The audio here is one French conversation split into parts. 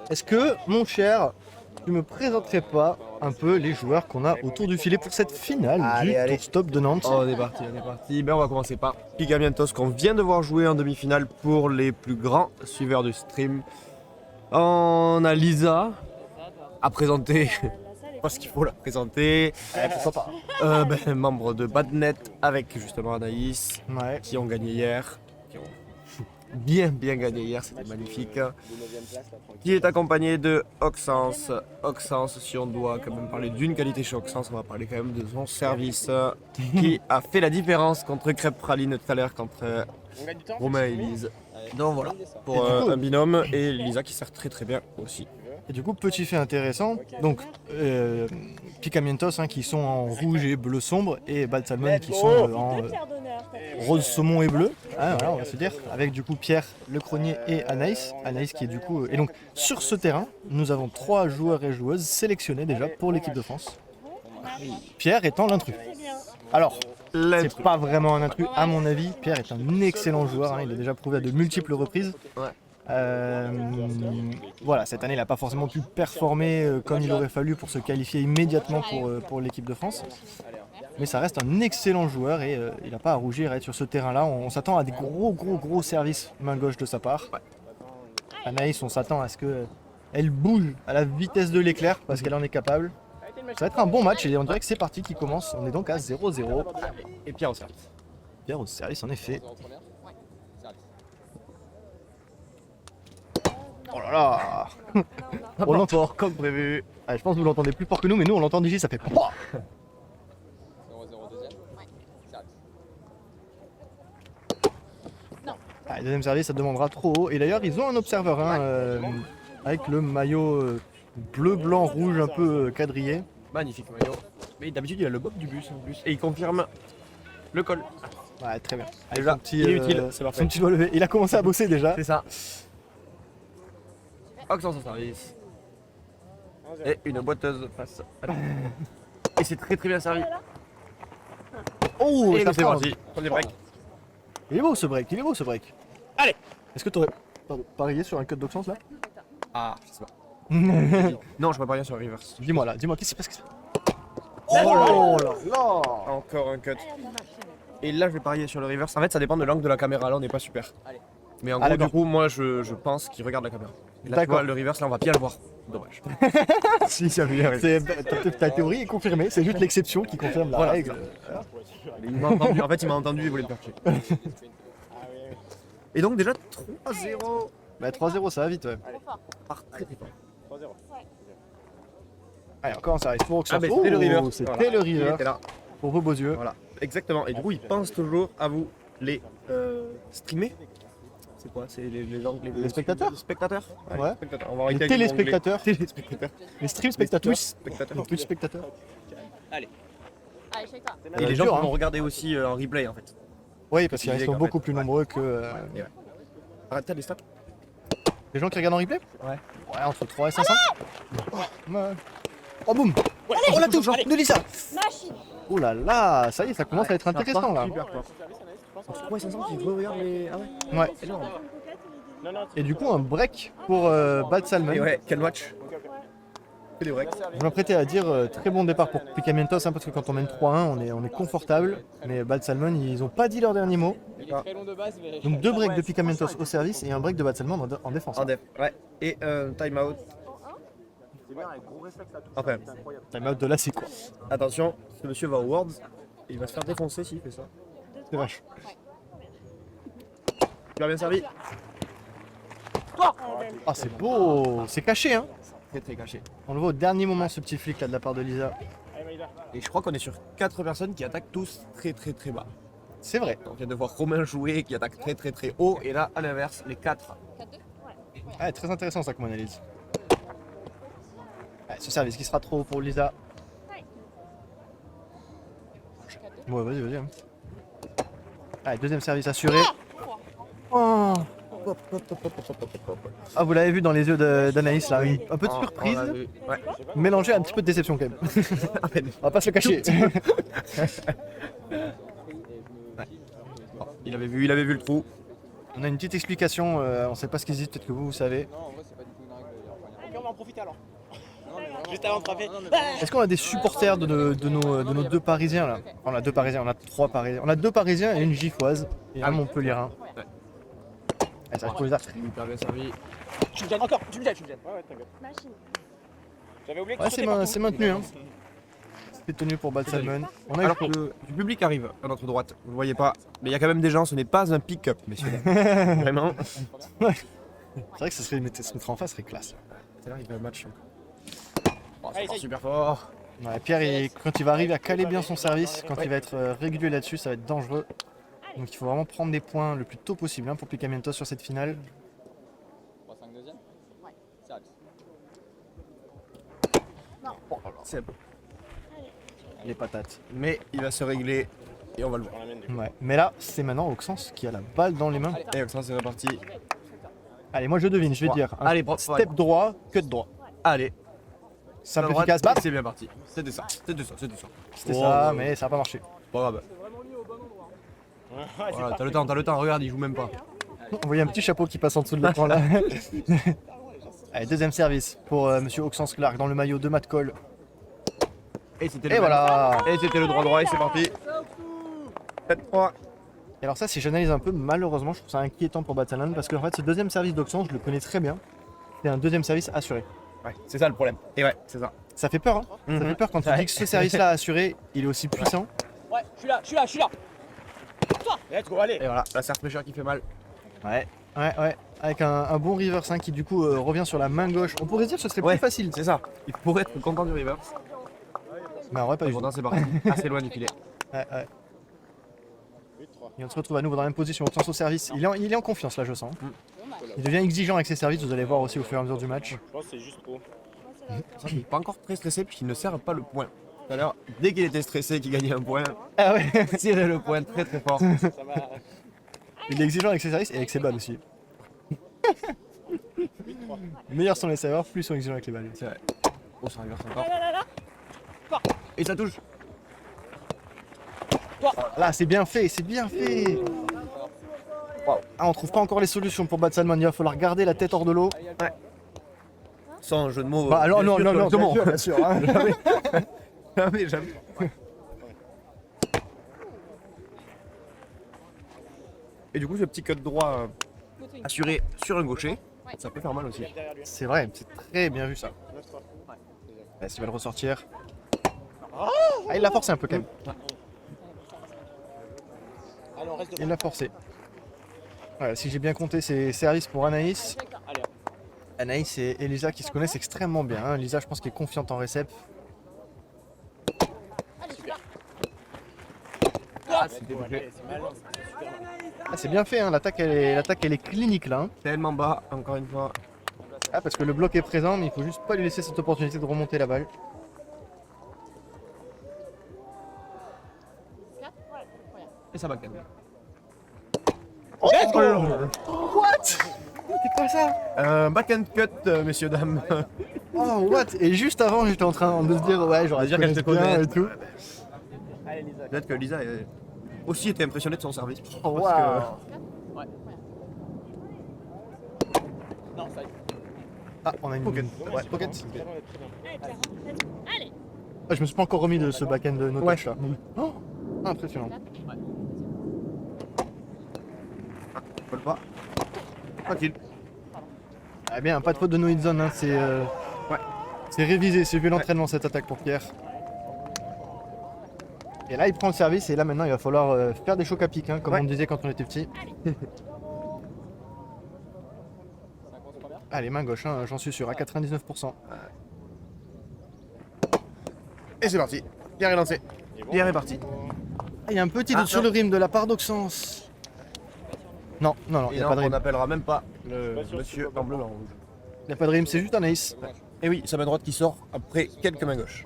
est-ce que, mon cher, tu me présenterais pas un peu les joueurs qu'on a autour du filet pour cette finale du Tour Stop de Nantes? On est parti, on est parti. Ben, on va commencer par Picamientos qu'on vient de voir jouer en demi-finale pour les plus grands suiveurs du stream. On a Lisa à présenter, parce qu'il faut la présenter. Pourquoi pas? Membre de Badnet avec justement Anaïs Ouais. qui ont gagné hier. Qui ont bien gagné hier, c'était magnifique. Qui est accompagné de Oxens. Oxens, si on doit quand même parler d'une qualité chez Oxens, on va parler quand même de son service qui a fait la différence contre Crêpe Praline tout à l'heure, contre Romain et Elise. Donc voilà, pour Et du coup- un binôme et Lisa qui sert très bien aussi. Et du coup, petit fait intéressant, donc Picamientos qui sont en rouge et bleu sombre, et Bad Salmon qui sont en rose saumon et bleu, voilà, on va se dire, avec du coup Pierre, le cronier et Anaïs. Anaïs qui est du coup. Et donc sur ce terrain, nous avons 3 joueurs et joueuses sélectionnés déjà pour l'équipe de France. Pierre étant l'intrus. Alors, c'est pas vraiment un intrus à mon avis. Pierre est un excellent joueur, il a déjà prouvé à de multiples reprises. Ouais. Voilà, cette année il n'a pas forcément pu performer comme il aurait fallu pour se qualifier immédiatement pour l'équipe de France. Mais ça reste un excellent joueur et il n'a pas à rougir à être sur ce terrain-là. On s'attend à des gros services main gauche de sa part. Anaïs, on s'attend à ce qu'elle bouge à la vitesse de l'éclair parce qu'elle en est capable. Ça va être un bon match et on dirait que c'est parti qui commence. On est donc à 0-0. Et Pierre au service. Pierre au service en effet. Oh là là. On l'entend comme prévu. Je pense que vous l'entendez plus fort que nous, mais nous on l'entend d'ici, ça fait POIH. Deuxième service, ça demandera trop haut. Et d'ailleurs, ils ont un observeur avec le maillot bleu, blanc, rouge un peu quadrillé. Magnifique maillot. Mais d'habitude, il a le bob du bus en plus. Et il confirme le col. Ouais, très bien. Déjà, Son petit, il est utile, c'est parfait. son petit doigt levé. Il a commencé à bosser déjà. C'est ça. Oxens au service. Et une boiteuse face. Et c'est très bien servi. Oh, Et ça c'est prend. parti. Premier break. Il est beau ce break, il est beau ce break. Allez. Est-ce que tu aurais parié sur un cut d'Oxens là? Ah, je sais pas. Non, je peux pas rien sur le reverse. Dis-moi là, dis-moi, qu'est-ce qui se passe? Oh là là. Encore un cut. Et là, je vais parier sur le reverse. En fait, ça dépend de l'angle de la caméra. Là, on n'est pas super. Mais en gros, du coup, moi, je pense qu'il regarde la caméra. Et là, tu vois, le reverse, là, on va bien le voir. Dommage. Si, ça vient. Ta théorie est confirmée, c'est juste l'exception qui confirme la Voilà, règle. Il m'a entendu. En fait, il m'a entendu et voulait me faire chier. Et donc, déjà 3-0. Bah 3-0, ça va vite, ouais. Par très fort. Allez, encore un service pour Oxens. Ah, mais c'était le reverse. C'était Voilà. le Il reverse. était là. Pour vos beaux yeux. Voilà, exactement. Et du coup, ils pensent toujours à vous, les streamers. C'est quoi? C'est Les spectateurs? Les spectateurs. Ouais. Spectateurs. On va Les arrêter avec téléspectateurs. l'onglet. Téléspectateurs. Les stream spectateurs. Les spectateurs. Les Twitch spectateurs. Allez, check-toi. Et les gens dur, qui hein. vont regarder aussi en replay en fait. Oui, parce qu'ils Disait sont qu'en beaucoup fait, plus nombreux que. Et ouais. Arrête les stats. Les gens qui regardent en replay? Ouais. Ouais, entre 3 et 500. Ouais. Oh boum! Oh la touche de Lisa! Machine. Oh là là, ça y est, ça commence à être intéressant là. Super fort. Entre 3 et 500 qui regardent les. Ah ouais. Ouais. Énorme. Et du coup, un break pour Bad Salmon. Et ouais, quel match. Que des breaks. Je m'apprêtais à dire très bon départ pour Picamientos parce que quand on mène 3-1, on est confortable. Mais Bad Salmon, ils ont pas dit leur dernier mot. Donc 2 breaks de Picamientos au service et un break de Bad Salmon en défense. En def, ouais. Et time out. Enfin, Time out de là, c'est quoi? attention, ce monsieur va au Worlds et il va se faire défoncer s'il fait ça. C'est vache. Tu l'as bien servi. Ah, c'est beau! C'est caché, hein? Très caché. On le voit au dernier moment, ce petit flic là de la part de Lisa. Et je crois qu'on est sur 4 personnes qui attaquent tous très bas. C'est vrai. Donc on vient de voir Romain jouer qui attaque très haut et là à l'inverse les 4. Ouais, très intéressant ça comme analyse. Ouais, ce service qui sera trop haut pour Lisa. Ouais, vas-y. Hein. Allez, deuxième service assuré. Oh. Ah, vous l'avez vu dans les yeux d'Anaïs là, un peu de surprise, Ouais. mélangée à un petit peu de déception quand même. À peine. On va pas se le cacher. Il avait vu le trou. On a une petite explication, on sait pas ce qu'ils disent, peut-être que vous savez. va en profiter alors. Juste avant de frapper. Est-ce qu'on a des supporters de nos deux Parisiens là? On a deux Parisiens, on a trois Parisiens. On a deux Parisiens et une Giffoise. Et un Montpellierin. Ouais. Allez, ça reste pour les arts. Hyper bien servi. Tu me gênes encore, tu me gênes. Ouais, t'inquiète. Machine. J'avais oublié que Ouais, tu sautais partout. c'est maintenu. Hein. C'est tenu pour Bad Salmon. On a Alors que du public arrive à notre droite, vous ne voyez pas, mais il y a quand même des gens, ce n'est pas un pick-up, messieurs. Vraiment. C'est vrai que ça se mettre en face serait classe. C'est là, il fait un match. Oh, Allez, ça part essaye. super fort. Ouais, Pierre, quand il va arriver à caler bien son service, quand il va être régulier là-dessus, ça va être dangereux. Donc il faut vraiment prendre des points le plus tôt possible hein, pour Picamiento sur cette finale. 3-5 deuxième. Ouais. Service. C'est bon. Les patates. Mais il va se régler et on va le voir. Ouais. Mais là, c'est maintenant Auxence qui a la balle dans les mains. Et ça, c'est reparti. Allez, moi je devine, je vais Ouais. dire. Un Allez, step droit, cut droit. Allez, Simple, droite, efficace, bam. C'est bien parti. C'était ça. C'était ça. C'était ça, mais ça n'a pas marché. Pas grave. Voilà, t'as le temps, regarde, il joue même pas. On voyait un petit chapeau qui passe en dessous de l'écran là. Allez, deuxième service pour monsieur Auxence Clark dans le maillot de Matt Cole. Et c'était Et voilà. Et c'était le droit et c'est parti. 7-3. Et alors ça, si j'analyse un peu, malheureusement, je trouve ça inquiétant pour Bad Salmon parce qu'en fait, ce deuxième service d'Auxence, je le connais très bien. C'est un deuxième service assuré. Ouais, c'est ça le problème. Et ouais, c'est ça. Ça fait peur, hein. Ça fait peur quand tu dis que ce service-là assuré, il est aussi puissant. Ouais, je suis là. Let's go, allez. Et voilà, la serre pêcheur qui fait mal. Ouais. Avec un bon reverse hein, qui du coup revient sur la main gauche. On pourrait se dire que ce serait Ouais. plus facile. C'est ça. Il pourrait être content du reverse. Mais en vrai, pas du tout. Pourtant, c'est parti. Assez loin du filet. Ouais. Et on se retrouve à nouveau dans la même position, Auxence au service. Il est en confiance là, je sens. Il devient exigeant avec ses services, vous allez voir aussi au fur et à mesure du match. Je pense que c'est juste trop. Ça, il est pas encore très stressé puisqu'il ne sert pas le point. Tout à l'heure, dès qu'il était stressé, qu'il gagnait un point, Ah ouais. tirait le point très très fort. Ça va. Il est exigeant avec ses services et avec ses balles aussi. Meilleurs sont les serveurs, plus ils sont exigeants avec les balles. C'est vrai. Oh, ça reverse encore. Là. Et ça touche. Là, c'est bien fait. Ah, on trouve pas encore les solutions pour Bad Salmon, il va falloir garder la tête hors de l'eau. Sans jeu de mots. Bah alors non, correctement. bien sûr. Hein. Jamais. Et du coup, ce petit cut droit assuré sur un gaucher, ça peut faire mal aussi. C'est vrai, c'est très bien vu ça. Est-ce qu'il va le ressortir? Ah, il l'a forcé un peu quand même. Allez, on reste Il devant. l'a forcé. Voilà, si j'ai bien compté, c'est service pour Anaïs. Allez, Anaïs et Elisa qui se connaissent extrêmement bien. Hein. Elisa, je pense qu'elle est confiante en récep. Ah, c'était bouclé. c'est mal. Ah, c'est bien fait, hein. L'attaque elle est clinique là. Hein. Tellement bas, encore une fois. Ah, parce que le bloc est présent, mais il faut juste pas lui laisser cette opportunité de remonter la balle. Et ça backhand. Oh, what? C'est quoi ça? Backhand cut, messieurs, dames. Oh, what? Et juste avant, j'étais en train de se dire, ouais, j'aurais dire dire qu'elle qu'elle te bien connaît. et tout. Allez, Lisa. Peut-être que Lisa aussi était impressionnée de son service. Oh, Parce que- wow. Non, ça y est. Ah, on a une Pocket. Ouais, pocket. Très loin d'être très bien. Allez. Ah, je me suis pas encore remis de ce back-end de no Ouais. touch là. Oh, impressionnant. Colle pas. Tranquille. Ah bien, pas de faute de no hit zone, hein. C'est révisé, c'est vu l'entraînement cette attaque pour Pierre. Et là il prend le service et là maintenant il va falloir faire des chocs à pic, hein, comme Ouais. on disait quand on était petit. Allez, main gauche, hein, j'en suis sûr, à 99%. Et c'est parti. Pierre est lancé. Pierre est parti. Ah, il y a un petit Ah, doute sur non. le rim de la part d'Auxence. Non, il Et n'y a non, pas de on rim. n'appellera même pas le Pas sûr que monsieur ce soit en bleu en rouge. Il n'y a pas de rim, c'est juste un ace. Et oui, sa main droite qui sort après quelques mains gauches.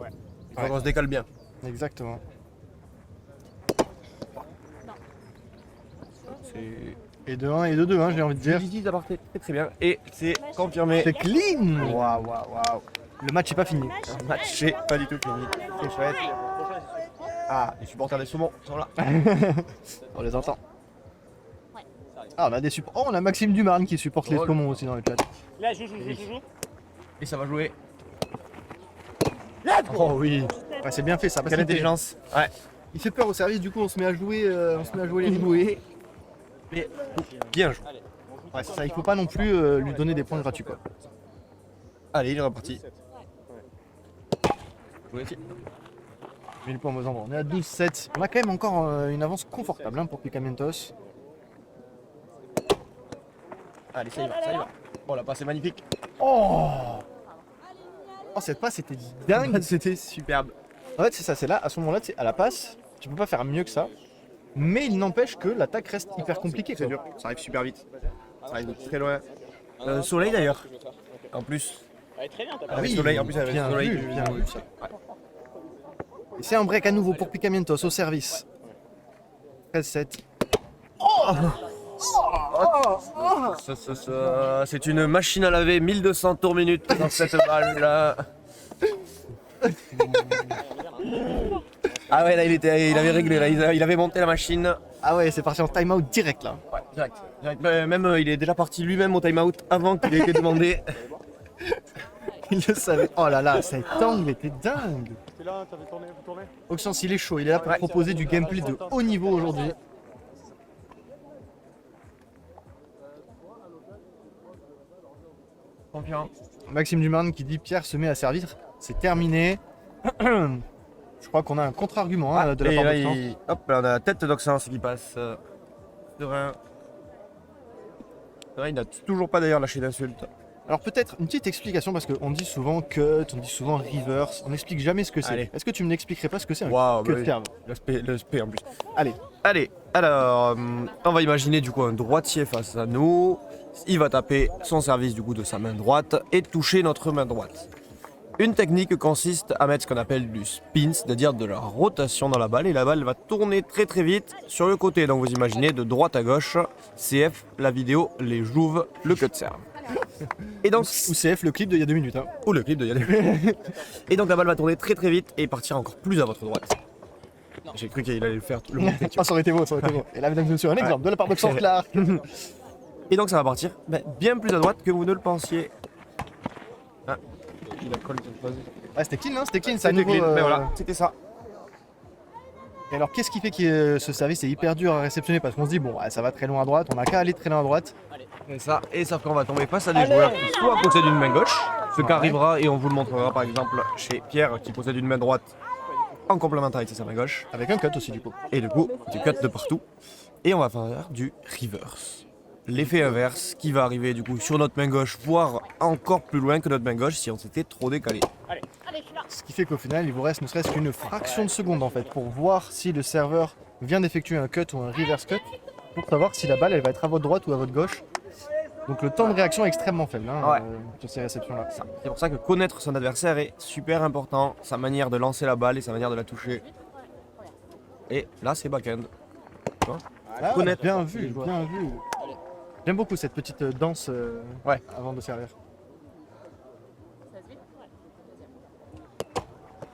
Quand on se décale bien. Exactement. C'est. Et de 1 et de 2, hein, j'ai envie de dire. Lizzie a parté très très bien. Et c'est confirmé. C'est clean. Waouh, waouh, waouh. Le match n'est pas fini. Le match est pas du tout fini. C'est chouette. Ah, les supporters des saumons sont là. On les entend. Ah, on a des supports. Oh, on a Maxime Dumarne qui supporte les Oh. saumons aussi dans le chat. Là, joue. Et ça va jouer. Oh oui. Ouais, c'est bien fait ça. Parce Quelle qu'il intelligence. Ouais. il fait peur au service, du coup on se met à jouer, les lignes. Mais bien joué. Ouais, c'est ça, il faut pas non plus lui donner des points gratuits quoi. Allez, il est reparti. Joué. 1000 points aux endroits. On est à 12-7. On a quand même encore une avance confortable hein, pour Picamentos. Allez, ça y va, ça y va. Oh, la passe est magnifique. Oh, cette passe était dingue. C'était superbe. En fait, c'est ça, c'est là, à ce moment-là, à la passe, tu peux pas faire mieux que ça. Mais il n'empêche que l'attaque reste hyper compliquée. C'est quoi. dur, ça arrive super vite. Ça arrive de très loin. Soleil d'ailleurs. En plus. Allez, très bien, t'as Ah oui, soleil, en plus, avec bien le soleil. vu, bien vu ça. Et c'est un break à nouveau pour Picamentos au service. 13-7. C'est une machine à laver 1200 tours minute dans cette balle là. Ah ouais, là il avait réglé, là, il avait monté la machine. Ah ouais, c'est parti en time-out direct là. Ouais, direct. Même il est déjà parti lui-même au time-out avant qu'il ait été demandé. Il le savait. Oh là là, cet angle était dingue. T'es là, t'avais tourné, vous tournez. Oxens, il est chaud, il est là pour proposer du gameplay de haut niveau aujourd'hui. Confiant. Maxime Dumarne qui dit Pierre se met à servir, c'est terminé. Je crois qu'on a un contre-argument hein, de la Et part là, d'Oxens. hop, là, on a la tête d'Oxens qui passe. Serein. Il n'a toujours pas d'ailleurs lâché d'insulte. Alors peut-être une petite explication parce qu'on dit souvent cut, on dit souvent reverse, on n'explique jamais ce que c'est. Allez. Est-ce que tu me l'expliquerais pas ce que c'est un Waouh, cut bah oui. serve? Le SP en plus. Allez, Allez, alors, on va imaginer du coup un droitier face à nous. Il va taper son service du coup de sa main droite et toucher notre main droite. Une technique consiste à mettre ce qu'on appelle du spin, c'est-à-dire de la rotation dans la balle, et la balle va tourner très très vite sur le côté. Donc vous imaginez de droite à gauche, CF, la vidéo, les jouves, le cut serve. Et donc, ou CF le clip d'il y a 2 minutes. Hein. ou le clip de Yannick. Et donc la balle va tourner très très vite et partir encore plus à votre droite. J'ai cru qu'il allait le faire tout le monde. Ah, ça aurait été beau, ça aurait été beau. Et là, mesdames et messieurs, un exemple de la part de Oxens Clark. Et donc ça va partir bien plus à droite que vous ne le pensiez. Ah, il a collé quelque chose. Ouais, c'était clean, hein, c'était clean, ça C'était nouveau, clean, mais voilà, c'était ça. Et alors, qu'est-ce qui fait que ce service est hyper dur à réceptionner? Parce qu'on se dit, bon, ouais, ça va très loin à droite, on n'a qu'à aller très loin à droite. Et sauf qu'on va tomber face à des joueurs qui soit possèdent une main gauche, ce qui arrivera et on vous le montrera par exemple chez Pierre qui possède une main droite en complémentarité de sa main gauche. Avec un cut aussi, du coup. Et du coup, du cut de partout. Et on va faire du reverse. L'effet inverse qui va arriver du coup sur notre main gauche, voire encore plus loin que notre main gauche si on s'était trop décalé. Allez, je suis là. Ce qui fait qu'au final, il vous reste ne serait-ce qu'une fraction de seconde en fait pour voir si le serveur vient d'effectuer un cut ou un reverse cut pour savoir si la balle elle va être à votre droite ou à votre gauche. Donc le temps de réaction est extrêmement faible hein, sur ces réceptions-là. C'est pour ça que connaître son adversaire est super important, sa manière de lancer la balle et sa manière de la toucher. Et là c'est back-end. Ah, Connaître. bien vu, bien vu. J'aime beaucoup cette petite danse avant de servir.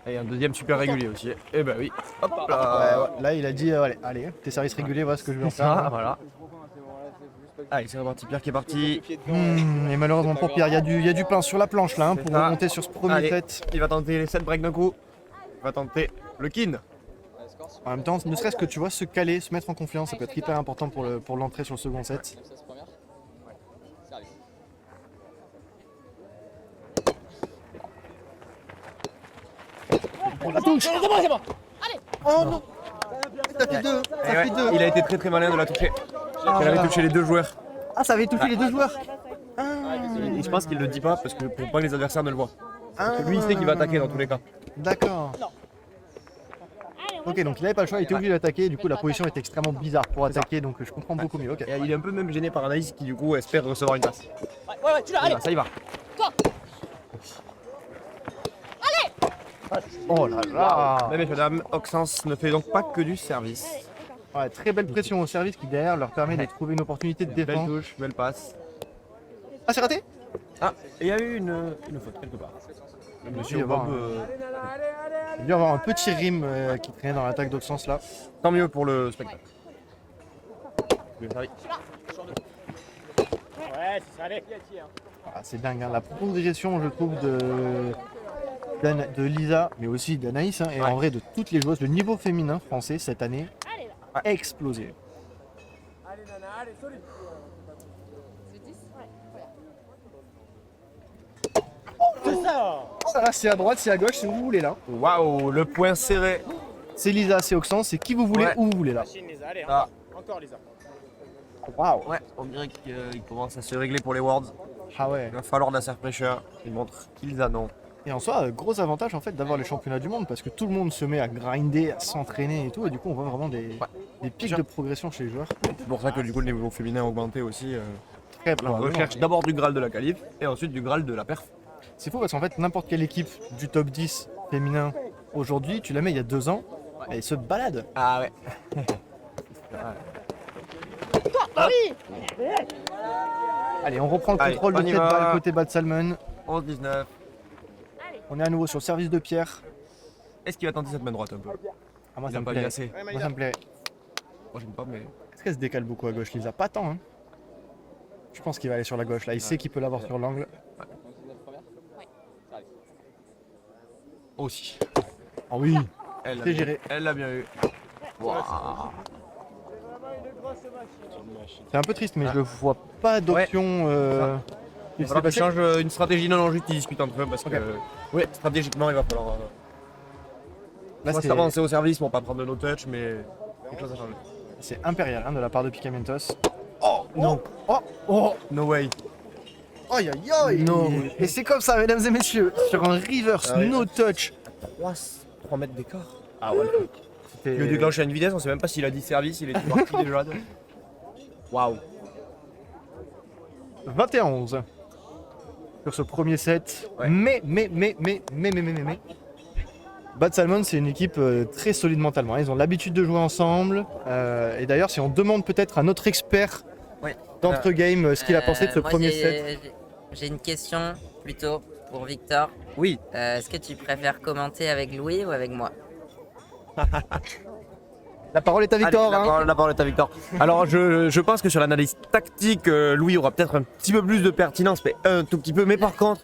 Et un deuxième super régulier aussi. Et ben oui. Hop Ouais, là. ouais. Là, il a dit allez, tes services réguliers, voilà ce que je vais en Ça, faire. voilà. Allez, c'est reparti. Pierre qui est parti. Et malheureusement pour Pierre, il y a du pain sur la planche là hein, pour ça. remonter sur ce premier Allez. set. Il va tenter les 7 breaks d'un coup. Il va tenter le kin. En même temps, ne serait-ce que tu vois se caler, se mettre en confiance, ça peut être hyper important pour l'entrée sur le second set. C'est bon, c'est bon. Oh non, ça fait deux, ça fait deux. Il a été très très malin de la toucher. Il avait touché les deux joueurs. Ah, ça avait touché les deux joueurs. Et je pense qu'il le dit pas parce que pour pas que les adversaires ne le voient. Ah, Parce que lui il sait qu'il va attaquer dans tous les cas. D'accord. Ok, donc il n'avait pas le choix, il était obligé d'attaquer, du coup la position était extrêmement bizarre pour attaquer, donc je comprends beaucoup mieux. Ok. Et il est un peu même gêné par Anaïs qui du coup espère recevoir une passe. Ouais, tu l'as, allez. Ça y va. Oh là là. Mesdames et messieurs, Oxens ne fait donc pas que du service. Ouais, très belle pression au service qui derrière leur permet de trouver une opportunité de Belle défense. touche, belle passe. Ah, c'est raté? Ah, et il y a eu une faute quelque part. Le monsieur avoir Bob, Il doit y avoir un petit rime qui traînait dans l'attaque d'Oxens là. tant mieux pour le spectacle. Bien servi. Ouais, c'est ça, allez. Ah, c'est dingue, hein. La progression, je trouve, de Lisa, mais aussi d'Anaïs, hein, et en vrai de toutes les joueuses. Le niveau féminin français cette année a explosé. Ah, c'est à droite, c'est à gauche, c'est où vous voulez là. Waouh, le point serré. C'est Lisa, c'est Oxens, c'est qui vous voulez, Ouais. où vous voulez là. Machine, Lisa, allez, Ah. encore Lisa. Waouh. Ouais, on dirait qu'il commence à se régler pour les Worlds. Ah ouais. Il va falloir de la serre pressure. Ils montrent qu'ils en ont. Et en soi, gros avantage en fait d'avoir les championnats du monde parce que tout le monde se met à grinder, à s'entraîner et tout, et du coup on voit vraiment des pics de progression chez les joueurs. C'est pour ça que du coup le niveau féminin a augmenté aussi. Très On probablement. recherche d'abord du Graal de la qualif et ensuite du Graal de la perf. C'est fou parce qu'en fait n'importe quelle équipe du top 10 féminin aujourd'hui, tu la mets il y a 2 ans, elle se balade. Ah ouais. Allez, on reprend le Allez, contrôle on de y tête va. balle côté Bad Salmon. 11-19. On est à nouveau sur le service de Pierre. Est-ce qu'il va tenter cette main droite un peu? Ah, moi Il ça a me pas plairait. mis assez. Moi ça me plairait. Moi j'aime pas mais. Est-ce qu'elle se décale beaucoup à gauche Lisa? Pas tant hein. Je pense qu'il va aller sur la gauche là, il sait qu'il peut l'avoir sur l'angle. Aussi. Oh oui. Elle l'a C'est bien- géré. Elle l'a bien eu. Waouh. C'est un peu triste mais je vois pas d'option. Il va falloir qu'ils changent une stratégie non juste qu'ils discutent entre eux parce que stratégiquement il va falloir Là, soit c'est- s'avancer au service pour pas prendre de no touch mais quelque chose à changer. C'est impérial hein, de la part de Picamentos. Oh Non. Oh, oh, no way. aïe aïe aïe. Non. Et c'est comme ça, mesdames et messieurs, sur un reverse Ah ouais. no touch. 3 mètres d'écart. Ah ouais. Il le déclenche à une vitesse, on sait même pas s'il a dit service, il est parti déjà. Waouh. 21-11 sur ce premier set. Ouais. Mais. Bad Salmon, c'est une équipe très solide mentalement. Ils ont l'habitude de jouer ensemble. Et d'ailleurs, si on demande peut-être à notre expert Ouais. d'entre-game ce qu'il a pensé de ce Moi, premier set. J'ai une question plutôt pour Victor. Oui. Est-ce que tu préfères commenter avec Louis ou avec moi? La parole est à Victor. Allez, hein. la parole est à Victor. Alors je pense que sur l'analyse tactique, Louis aura peut-être un petit peu plus de pertinence, mais un tout petit peu. Mais par contre,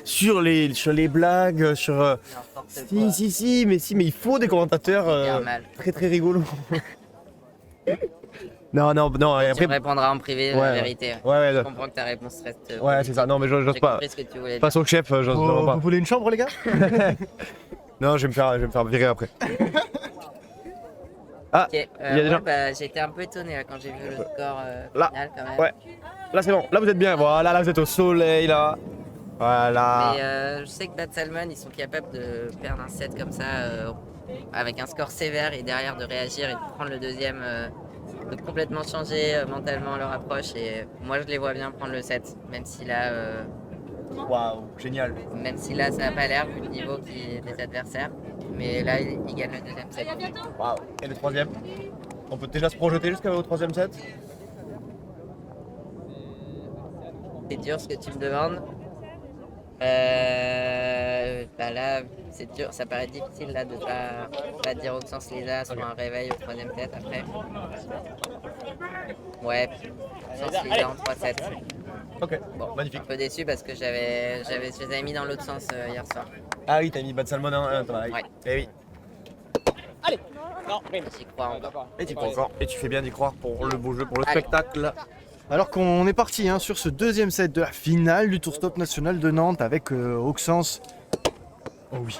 sur les blagues, sur N'importe quoi. si, mais il faut des commentateurs Bien mal. très très rigolos. non, et Tu après, me répondras en privé, la Ouais, vérité. ouais, Je comprends que ta réponse reste. ouais, c'est ça. Non, mais j'ose J'ai pas. compris ce que tu voulais dire. Face au chef, j'ose vraiment Vous pas. voulez une chambre, les gars? Non, je vais me faire virer après. Ok, il y a des gens. j'ai été un peu étonné là, quand j'ai vu le score Là, final quand même. ouais. Là, c'est bon. Là, vous êtes bien. Voilà, là, vous êtes au soleil, là. Voilà. Mais je sais que Bad Salmon, ils sont capables de perdre un set comme ça avec un score sévère et derrière de réagir et de prendre le deuxième, de complètement changer mentalement leur approche. Et moi, je les vois bien prendre le set, même si là, Waouh, génial. ça n'a pas l'air vu le niveau des adversaires. Mais là, ils gagnent le deuxième set. Waouh. Et le troisième? On peut déjà se projeter jusqu'au troisième set? C'est dur ce que tu me demandes. Bah là, c'est dur, ça paraît difficile là de pas dire Auxence Lisa sur un réveil au troisième set après. Ouais, Auxence Lisa en 3-7. Ok, Bon, magnifique. un peu déçu parce que je les avais mis dans l'autre sens hier soir. Ah oui, t'as mis Bad Salmon en 1, toi. Ouais. Eh oui. Allez. Non, Rim. J'y crois encore. Et tu crois encore. Et tu fais bien d'y croire pour le beau jeu, pour le Allez. spectacle. Alors qu'on est parti hein, sur ce deuxième set de la finale du Tour Stop National de Nantes avec Auxence. Oh oui.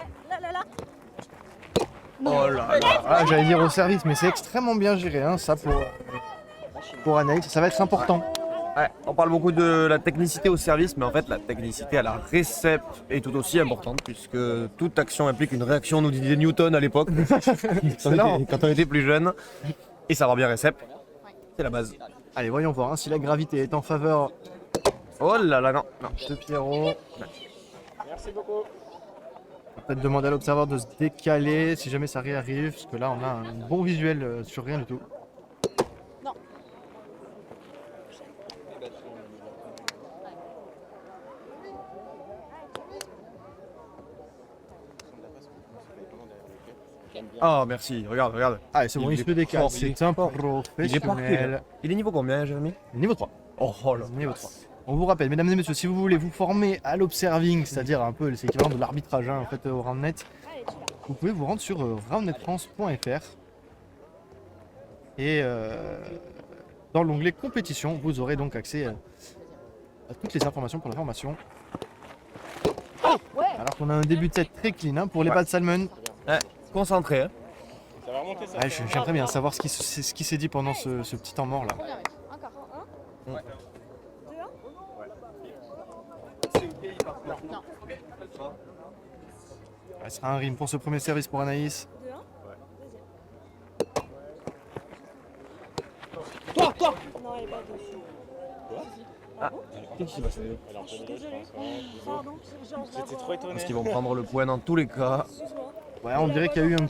Oh là là. Ah, j'allais dire au service, mais c'est extrêmement bien géré, hein, ça pour Anaïs. Ça va être important. Ouais, on parle beaucoup de la technicité au service, mais en fait, la technicité à la récep est tout aussi importante, puisque toute action implique une réaction, nous disait Newton à l'époque, quand on était plus jeune. Et savoir bien récep, c'est la base. Allez, voyons voir hein, si la gravité est en faveur Oh là là, non. de Pierrot. Merci beaucoup. On va peut-être demander à l'observateur de se décaler si jamais ça réarrive, parce que là on a un bon visuel sur rien du tout. Oh merci, regarde. Allez, c'est bon, il se décale, fort, c'est un Il est parfait. professionnel. Il est niveau combien, Jérémy? Niveau 3. Oh là. Niveau 3. On vous rappelle, mesdames et messieurs, si vous voulez vous former à l'observing, c'est-à-dire un peu l'équivalent de l'arbitrage en fait, au RoundNet, vous pouvez vous rendre sur roundnetfrance.fr et dans l'onglet compétition, vous aurez donc accès à toutes les informations pour la formation. Alors qu'on a un début de set très clean hein, pour les balles salmon. Ouais, concentré. Hein. Ouais, j'aimerais bien savoir ce qui s'est dit pendant ce petit temps mort là. Ouais, ce sera un rim pour ce premier service pour Anaïs. Toi, toi. Non, elle est pas dessus. Qu'est-ce qui va se passer? Je suis désolée. Pardon, genre, J'étais trop étonné. Parce qu'ils vont prendre le point dans tous les cas. Excuse-moi. Ouais, on dirait qu'il y a eu un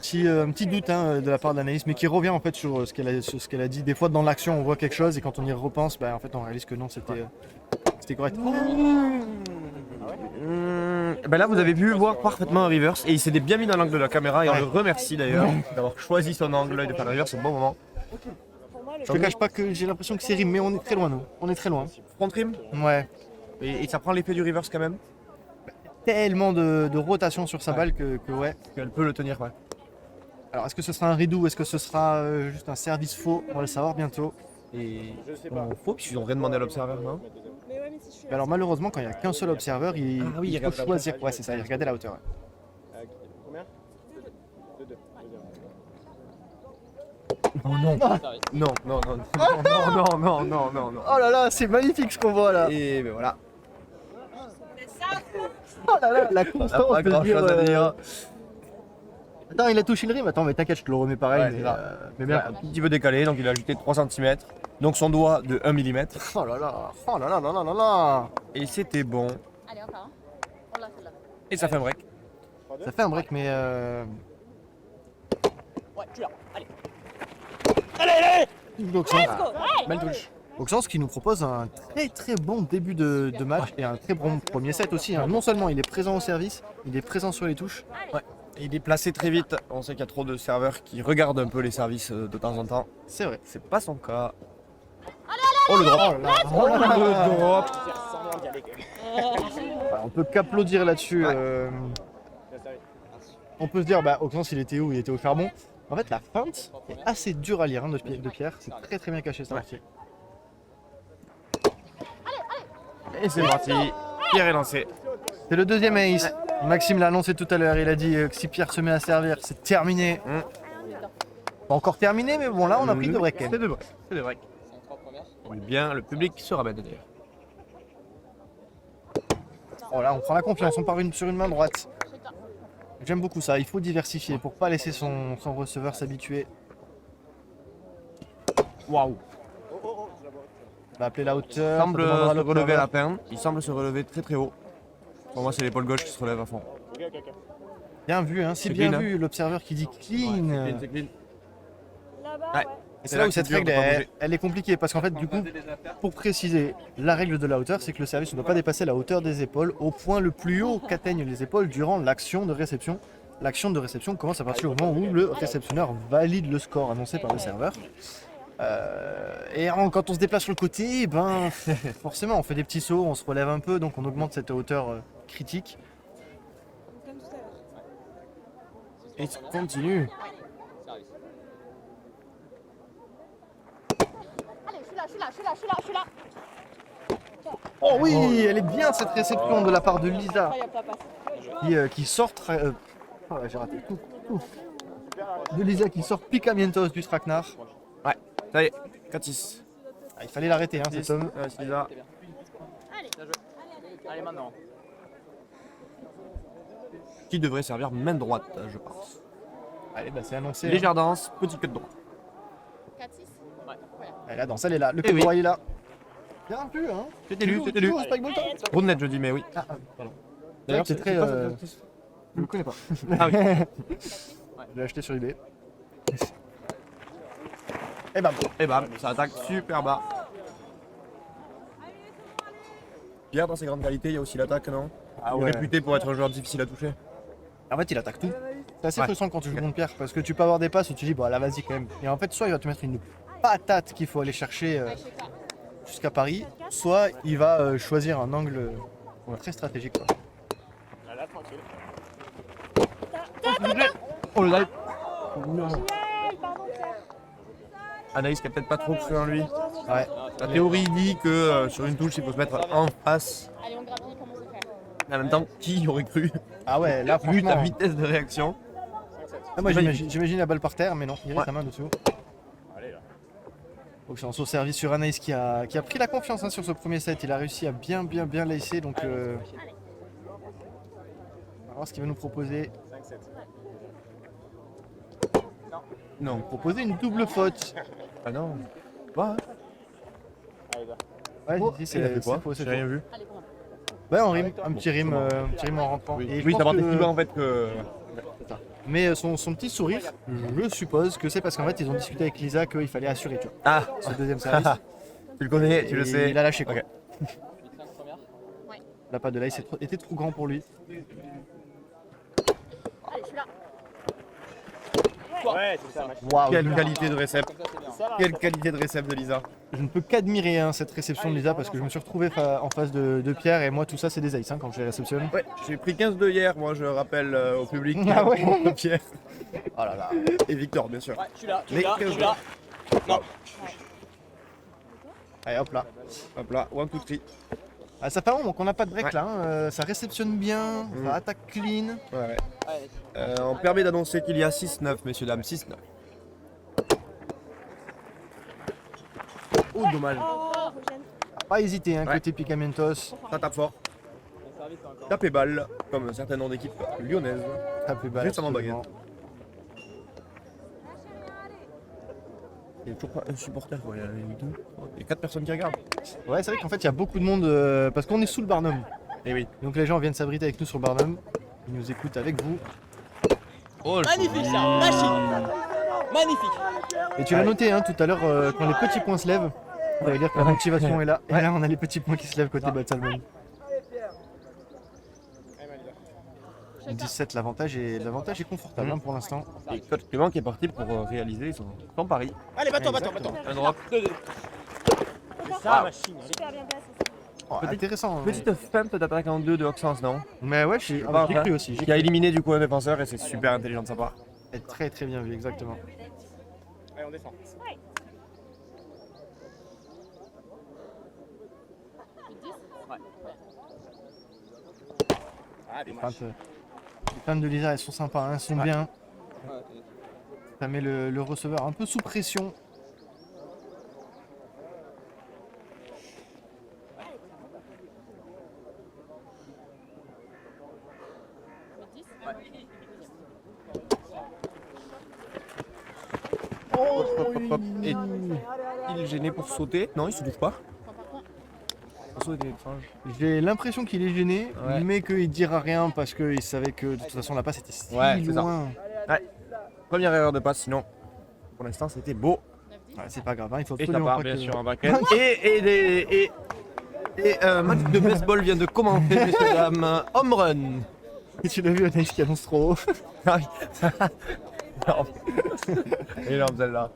petit doute hein, de la part d'Anaïs, mais qui revient en fait sur ce qu'elle a dit. Des fois dans l'action on voit quelque chose et quand on y repense, en fait on réalise que non, c'était correct. Ben là vous avez pu voir parfaitement un reverse et il s'est bien mis dans l'angle de la caméra et on Ouais. le remercie d'ailleurs d'avoir choisi son angle et de faire le reverse au bon moment. Pour moi, le Je te cache pas que j'ai l'impression que c'est rim, mais on est très loin nous. On est très loin. Front trim Ouais. et ça prend l'effet du reverse quand même. Tellement de rotation sur sa balle que ouais. Qu'elle peut le tenir. Ouais. Alors est-ce que ce sera un redo ou est-ce que ce sera juste un service faux? On va le savoir bientôt. Et on faut qu'ils ont rien demandé à l'observeur, non? Mais ouais, mais si je suis Mais alors malheureusement quand il n'y a qu'un seul observeur, il Ah oui, il faut regarde la choisir. Ouais c'est ça, il regardait la hauteur. Ouais. Combien 2-2. Oh non. Non, non, non, non, non, non, non, non. Oh là là, c'est magnifique ce qu'on voit là. Et ben voilà. Oh là là, la On constance n'a pas de grand chose à dire. Attends, il a touché le rim. Attends, mais t'inquiète, je te le remets pareil. Ouais, mais, c'est ça. mais bien. Un petit peu décalé, donc il a ajouté 3 cm. Donc son doigt de 1 mm. Oh là là, oh là là là là là là. Et c'était bon. Allez, encore. On l'a celle-là. Et ça fait un break. Ça fait un break, mais Ouais, tu l'as. Allez. Belle touche. Auxence qui nous propose un très très bon début de match et un très bon premier set aussi. Hein. Non seulement il est présent au service, il est présent sur les touches. Ouais. Et il est placé très vite. On sait qu'il y a trop de serveurs qui regardent un peu les services de temps en temps. C'est vrai. C'est pas son cas. Oh le drop. Oh là là. Le drop. Semblant d'y aller. Voilà, on peut qu'applaudir là-dessus. On peut se dire, Auxence il était où? Il était au charbon. En fait, la feinte est assez dure à lire hein, de Pierre. C'est très très bien caché ça. Ouais. Et c'est parti. Pierre est lancé. C'est le deuxième ace. Maxime l'a annoncé tout à l'heure. Il a dit que si Pierre se met à servir, c'est terminé. Pas encore terminé, mais bon, là on a pris deux breaks. C'est deux breaks. C'est deux breaks. C'est en 3 premières. On est bien, le public se ramène d'ailleurs. Oh là, on prend la confiance. On part sur une main droite. J'aime beaucoup ça. Il faut diversifier pour pas laisser son receveur s'habituer. Waouh. On va appeler la Il hauteur. semble ça demandera se l'observeur. relever à la peine. Il semble se relever très très haut. Pour moi, c'est l'épaule gauche qui se relève à fond. Bien vu, hein. C'est C'est bien clean, vu. L'observeur qui dit clean. C'est clean. là-bas, Ouais. ouais. Et c'est là où cette c'est dur règle de pas elle, bouger. elle est compliquée parce qu'en fait du coup pour préciser la règle de la hauteur c'est que le service ne doit pas dépasser la hauteur des épaules au point le plus haut qu'atteignent les épaules durant l'action de réception. L'action de réception commence à partir du moment où le réceptionneur valide le score annoncé par le serveur. Quand on se déplace sur le côté, forcément on fait des petits sauts, on se relève un peu donc on augmente cette hauteur critique. Comme tout à l'heure. Et ça continue. Service. Allez, je suis là. Oh oui, elle est bien cette réception de la part de Lisa Incroyable ta passe. qui sort. J'ai raté tout. De Lisa qui sort Picamientos du Traquenard. Ouais, ça y est, 4-6. Ah, il fallait l'arrêter, hein, cet homme. C'est là. Allez, maintenant. Qui devrait servir main droite, je pense. Allez, c'est annoncé. Légère danse, petit cut droit. 4-6. Elle est là, danse, elle est là. Le Eh oui. coup il est là. Bien vu, hein. C'était lu, c'était lu. Toujours au Spike Ball Top. Roundnet, je dis, mais oui. Pardon. D'ailleurs, c'est très. pas Je cette- ne le connais pas. Ah oui. Je l'ai acheté sur eBay. Et bam. Et bam, ça attaque super bas. Pierre, dans ses grandes qualités, il y a aussi l'attaque, non? Ah Il est réputé pour être un joueur difficile à toucher. En fait, il attaque tout. C'est assez Ouais. frustrant quand tu joues contre Pierre parce que tu peux avoir des passes où tu dis, bon, là, vas-y quand même. Et en fait, soit il va te mettre une patate qu'il faut aller chercher jusqu'à Paris, soit il va choisir un angle très stratégique. Quoi. Là, tranquille. Oh le live. Anaïs qui a peut-être pas trop cru en lui. Ouais. La théorie dit que sur une touche il faut se mettre en face. Allez, on grappille, comment on peut faire? Mais en même temps, qui aurait cru? Ah ouais, là Vu ta franchement. vitesse de réaction. Ah, moi j'imagine la balle par terre, mais non, il reste la main dessous. Allez, là. Donc c'est un saut service sur Anaïs qui a pris la confiance hein, sur ce premier set. Il a réussi à bien laisser. Donc on va voir ce qu'il va nous proposer. 5-7. Non. Proposer une double faute. Ah non. Bah, Allez, va. Ouais, oh, c'est il a fait quoi? faux, c'est J'ai rien faux. vu. Allez, bon. Ouais, en rime, un petit rime en rentrant. Et je Oui, pense t'as parlé que- plus bas en fait que. Mais son petit sourire, je suppose que c'est parce qu'en fait ils ont discuté avec Lisa qu'il fallait assurer tu vois, Ah. ce deuxième service. Tu le connais, tu le Et sais. Il a lâché quoi. Ok. La patte de l'ail était trop grand pour lui. Allez, je suis là. Ouais, c'est ça, machine. Waouh. Quelle qualité de récep. Ça va. Quelle qualité de récep de Lisa. Je ne peux qu'admirer hein, cette réception de Lisa parce que je me suis retrouvé en face de Pierre et moi tout ça c'est des aces hein, quand je les réceptionne. Ouais, j'ai pris 15 hier, moi je rappelle au public. Ah ouais. Pierre. Oh là là. Et Victor, bien sûr. Ouais, je suis là, Mais je suis là. Non. Allez hop là. Hop là, 1, 2, 3. Ah, ça fait un moment qu'on n'a pas de break Ouais. là. hein. Ça réceptionne bien, ça attaque clean. Ouais, ouais. Allez. On permet d'annoncer qu'il y a 6-9, messieurs, dames, 6-9. Oh, dommage. Pas hésiter hein, Ouais. côté Picamentos. Ça tape fort. Tapez balle, comme certains noms d'équipes lyonnaises. Taper balle, Juste avant absolument. Il n'y a toujours pas un supporter, quoi. Il y a 4 personnes qui regardent. Ouais, c'est vrai qu'en fait il y a beaucoup de monde parce qu'on est sous le Barnum. Et oui. Donc les gens viennent s'abriter avec nous sur le Barnum. Ils nous écoutent avec vous. Oh, Magnifique ça, machine. Magnifique. Et tu l'as noté hein, tout à l'heure quand les petits points se lèvent. Ça veut dire que la motivation est là. Et là on a les petits points qui se lèvent côté Batsalmon. 17 l'avantage est confortable hein, pour l'instant. Et coach Clément qui est parti pour réaliser son pari. Allez, va-t'en. Un drop. C'est ça, machine. Allez. Oh, intéressant. hein. Petite feinte d'attaque en 2 de Oxens, non? Mais ouais, j'ai cru aussi. J'ai Qui a cru. éliminé du coup un défenseur et c'est super intelligent de sa part. Et très bien vu, exactement. Allez, on descend. Ah, des matchs. Les feintes de Lisa elles sont sympas, hein, elles sont bien. Ça met le receveur un peu sous pression. Hop. Et il est gêné pour sauter? Non, il se touche pas. Pour sauter étrange. J'ai l'impression qu'il est gêné, Ouais. mais qu'il dira rien parce qu'il savait que de toute façon la passe était si Ouais, c'est ça. loin. Première erreur de passe, sinon pour l'instant c'était beau. Ouais, c'est pas grave, hein, il faut Et ça absolument part pas bien que- sûr en baquette. Et un match de baseball vient de commencer, messieurs dames. Home run. Et tu l'as vu, Anaïs qui annonce trop haut. Ah oui. Énorme celle-là.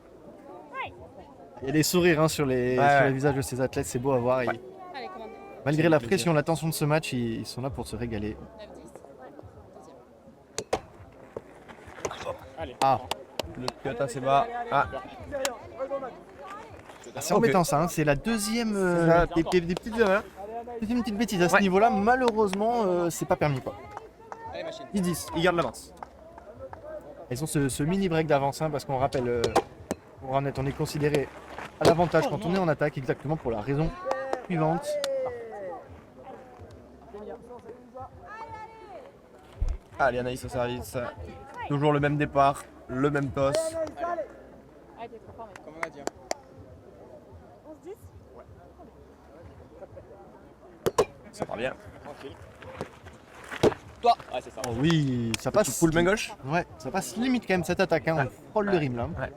Il y a des sourires hein, sur les Ouais. visages de ces athlètes, c'est beau à voir. Et Allez, commande. malgré la pression, la tension de ce match, ils sont là pour se régaler. 9-10. Ah, Le cut assez bas. Ah, c'est Ok. embêtant ça, hein, c'est la deuxième c'est ça, des petites erreurs. deuxième petite bêtise à ce Ouais. niveau-là. Malheureusement, c'est pas permis quoi. Allez, machine. 10, il garde l'avance. Ils ont ce mini break d'avance hein, parce qu'on rappelle, pour Arnett, on est considéré à l'avantage quand on est en attaque exactement pour la raison suivante. Allez, Anaïs au service. Toujours le même départ, le même toss. Allez, t'es trop fort, mec. Comme on a dit. Ça part bien. Tranquille. Toi. Ouais, c'est ça. Oh oui, ça passe. Full main gauche. Ouais, ça passe limite quand même cette attaque. Hein. On frôle le rythme là. Ouais.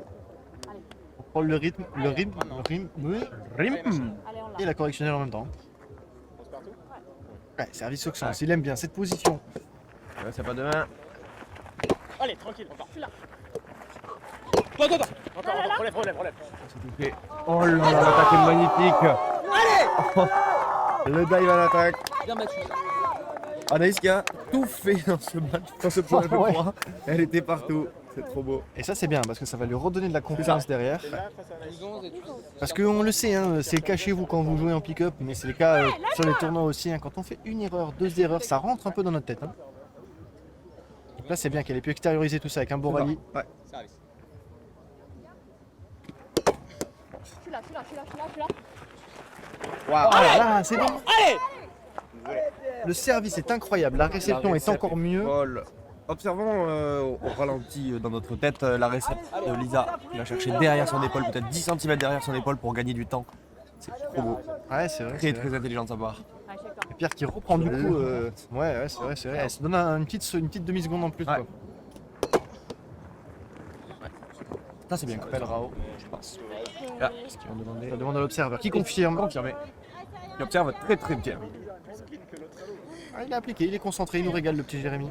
On frôle le rythme, oui. Rim. Allez, on l'a. Et la correctionnelle en même temps. On passe partout. Ouais, service au sens, il aime bien cette position. Ouais, c'est pas demain. Allez, tranquille, on part. Je suis là. Toi. Encore, relève. Oh là là, l'attaque est magnifique. Le dive à l'attaque. Bien battu. Anaïs qui a tout fait dans ce match, dans ce point de Ouais. 3. Elle était partout. C'est trop beau. Et ça c'est bien parce que ça va lui redonner de la confiance derrière. Là, face à Anaïs. 12-11 et tout. Parce qu'on le sait, hein, c'est le cas chez vous quand vous jouez en pick-up, mais c'est le cas sur les tournois aussi. Hein. Quand on fait une erreur, deux erreurs, ça rentre un peu dans notre tête. Hein. Donc là c'est bien qu'elle ait pu extérioriser tout ça avec un beau rallye. Ouais. Service. Je suis là, je suis là, je suis là, je suis là, je suis là. Waouh, ah là, c'est bon. Allez. Le service est incroyable, la réception est encore mieux. Folle. Observons au ralenti dans notre tête la réception de Lisa. Il va chercher derrière son épaule, peut-être 10 cm derrière son épaule pour gagner du temps. C'est trop beau. Ouais, c'est vrai. Très c'est vrai. très intelligent de sa part. Et Pierre qui reprend du coup. Ouais, c'est vrai, c'est vrai. Elle se donne une petite demi-seconde en plus. Ouais. Quoi. Ça c'est bien. Appelle Rao. Je pense. Là, ce qu'ils vont demander. Ça demande à l'observeur qui confirme. Confirmé. Il observe très très bien. Ah, il a appliqué, il est concentré, il nous régale le petit Jérémy.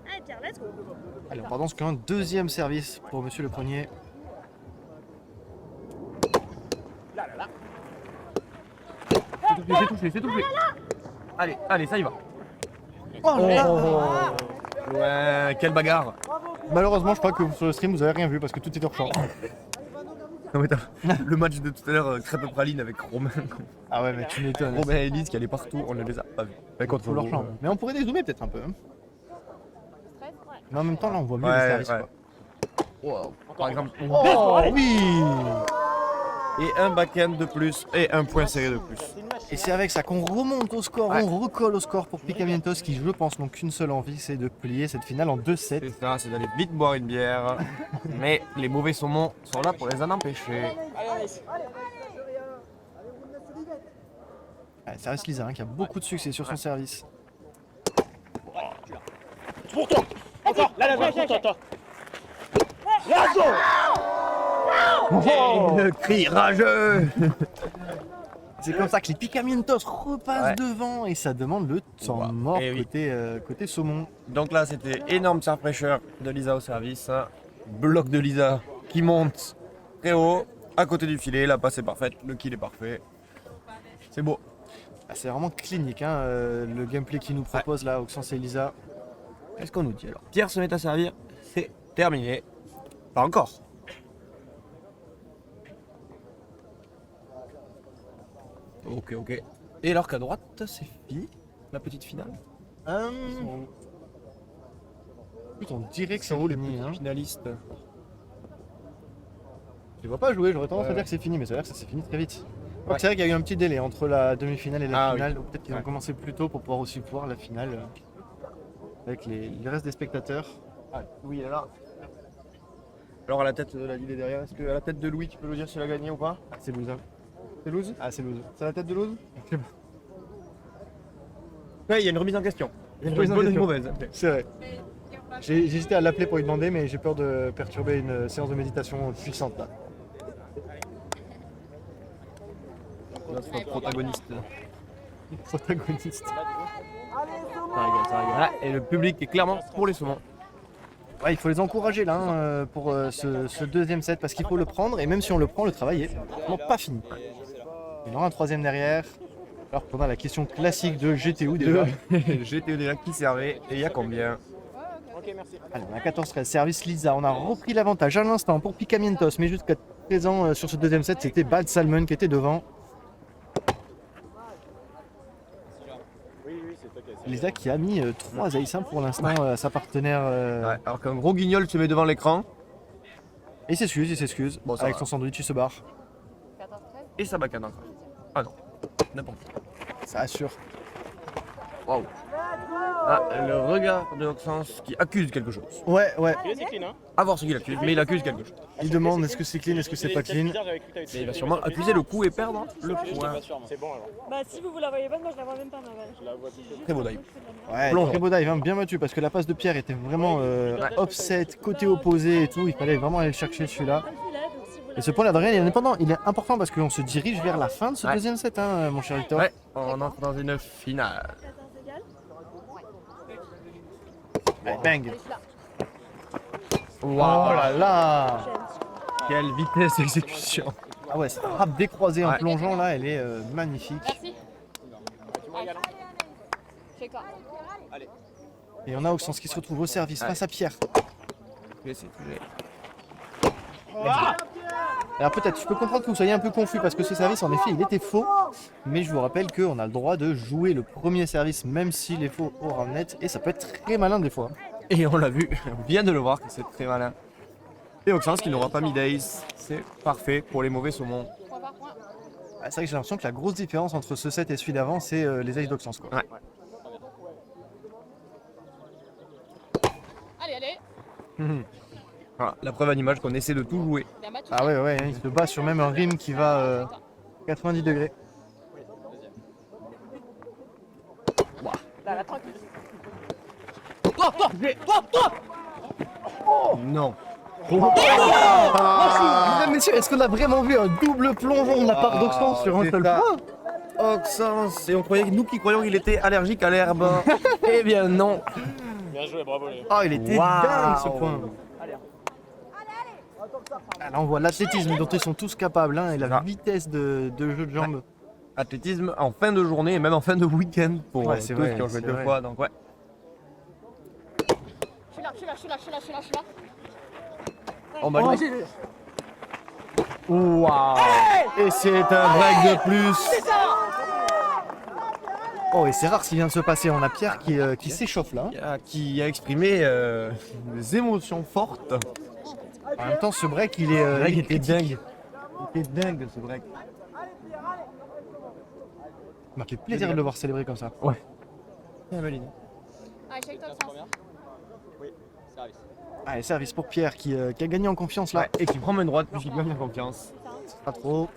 Allez Pierre, let's go. Allez, on part dans ce qu'un deuxième service pour monsieur le premier. C'est touché, c'est touché. Allez, allez, ça y va. Oh là là. Ouais, quelle bagarre. Malheureusement, je crois que sur le stream, vous avez rien vu parce que tout est hors champ. Non, mais le match de tout à l'heure, crêpe praline avec Romain. Ah ouais, mais tu m'étonnes. Romain et Elise qui allaient partout, on ne les a pas vus. Contre tout leur champ. Mais on pourrait dézoomer peut-être un peu. Hein. Stress, ouais. Mais en même temps, là, on voit mieux Ouais, les services. ouais. Quoi. Wow. Par exemple, Oh oui. et un backhand de plus et un point serré de plus. Et c'est avec ça qu'on remonte au score, Ouais. on recolle au score pour Picamientos qui, je pense, n'ont qu'une seule envie, c'est de plier cette finale en 2-7. C'est ça, c'est d'aller vite boire une bière. Mais les mauvais saumons sont là pour les en empêcher. Allez, Anaïs. Ouais, service Lisa hein, qui a beaucoup de succès sur son service. Pour toi. Encore. Là, pour toi. Le cri rageux. C'est comme ça que les Picamientos repassent Ouais. devant et ça demande le temps Wow. mort Eh oui. côté saumon. Donc là, c'était énorme serve pressure de Lisa au service. Bloc de Lisa qui monte très haut, à côté du filet. La passe est parfaite, le kill est parfait. C'est beau. Ah, c'est vraiment clinique hein, le gameplay qu'il nous propose là, Oxens et Lisa. Qu'est-ce qu'on nous dit alors? Pierre se met à servir, c'est terminé. Pas encore. Ok, ok. Et alors qu'à droite, c'est fini, la petite finale. Écoute, on dirait que C'est c'est où les fini. petits Hein. finalistes? Je les vois pas jouer, j'aurais tendance à Ouais. dire que c'est fini, mais ça a l'air que ça s'est fini très vite. Je crois que c'est vrai qu'il y a eu un petit délai entre la demi-finale et la Ah finale, oui. donc peut-être qu'ils ont Ouais. commencé plus tôt pour pouvoir aussi voir la finale avec les restes des spectateurs. Ah, Louis est là. Alors à la tête de la Lille est derrière, est-ce que à la tête de Louis tu peux nous dire s'il a gagné ou pas? Ah, c'est loose. Hein. C'est Luz? Ah, c'est loose. C'est la tête de Luz? Ouais, il y a une remise en question. Il y a une Une remise en bonne ou une question. mauvaise? C'est vrai. J'ai hésité à l'appeler pour lui demander, mais j'ai peur de perturber une séance de méditation puissante là. Notre protagoniste. Protagoniste. Voilà, et le public est clairement pour les saumons. Ouais, il faut les encourager là hein, pour ce deuxième set parce qu'il faut le prendre et même si on le prend, le travail est vraiment pas fini. Il y en aura un troisième derrière. Alors qu'on a la question classique de GTO déjà. GTE déjà qui servait et il y a combien? Ok, merci. Allez, on a 14-13, service Lisa. On a repris l'avantage à l'instant pour Picamientos, mais jusqu'à présent sur ce deuxième set, c'était Bad Salmon qui était devant. Oui, c'est toi qui as essayé. Lisa qui a mis 3 aces hein, pour l'instant à sa partenaire. Ouais, alors qu'un gros guignol se met devant l'écran Et il s'excuse. Bon, ça Avec va. son sandwich, il se barre. 14-13. et ça bacane encore. Ah non, n'importe quoi. Ça assure. Waouh. Ah, le regard de Oxens qui accuse quelque chose. Ouais. Il est clean, hein. À voir ce qu'il accuse, mais il accuse quelque chose. Il demande est-ce que c'est clean, est-ce que c'est pas clean. Mais il va sûrement accuser le coup et perdre le point. C'est bon alors. Bah si vous la voyez pas, moi je la vois même pas. Je la vois tout de suite. Très beau dive. Ouais, Plongeon. très beau dive, hein, bien battu parce que la passe de Pierre était vraiment offset, côté opposé et tout. Il fallait vraiment aller le chercher celui-là. Et ce point d'Adrien, il est indépendant, il est important parce qu'on se dirige vers la fin de ce Ouais. deuxième set, hein, mon cher Victor. Ouais, on entre dans une finale. Allez, bang. Waouh, Oh là là. quelle vitesse d'exécution. Ah ouais, cette frappe décroisée en Ouais. plongeant là, elle est magnifique. Merci. Tu me régales. Chez quoi? Et on a Auxence qui se retrouve au service face à Pierre. Mais c'est touché. Alors peut-être, je peux comprendre que vous soyez un peu confus parce que ce service, en effet, il était faux. Mais je vous rappelle qu'on a le droit de jouer le premier service, même s'il est faux au round net. Et ça peut être très malin des fois. Et on l'a vu, on vient de le voir que c'est très malin. Et Auxence qui n'aura pas mis d'ace, c'est parfait pour les mauvais saumons. Ah, c'est vrai que j'ai l'impression que la grosse différence entre ce set et celui d'avant, c'est les aces d'Auxence, quoi. Ouais. Allez, allez. Voilà, la preuve à l'image qu'on essaie de tout jouer. Bien battu. Ah ouais, il se bat sur même un rim qui va 90 degrés. Non. Mesdames, messieurs, est-ce qu'on a vraiment vu un double plongeon de la part d'Auxence sur un c'est seul ça. point? Auxence, et on croyait que nous qui croyons qu'il était allergique à l'herbe. Eh bien non. Bien joué, bravo les. Oh, il était Waouh. dingue ce point. Ah, là, on voit l'athlétisme dont ils sont tous capables hein, et la Ah. vitesse de jeu de jambes. Athlétisme en fin de journée et même en fin de week-end pour Ouais, tous c'est vrai, qui ont joué c'est deux vrai. fois. Donc ouais. Je suis là, je suis là, je suis là, je suis là, je suis là, je suis là. On va Waouh. Et c'est un break de plus. Oh, et c'est rare ce qui vient de se passer. On a Pierre qui s'échauffe là. Qui a exprimé des émotions fortes. En même temps, ce break, il est. Break il est était critique. dingue. Il était dingue ce break. Ça m'a fait plaisir de le voir célébrer comme ça. Bien validé. Allez, shake toi le sens. Service. Allez, service pour Pierre qui a gagné en confiance là. Ouais, et qui prend main droite, puis qui gagne en confiance. Pas trop.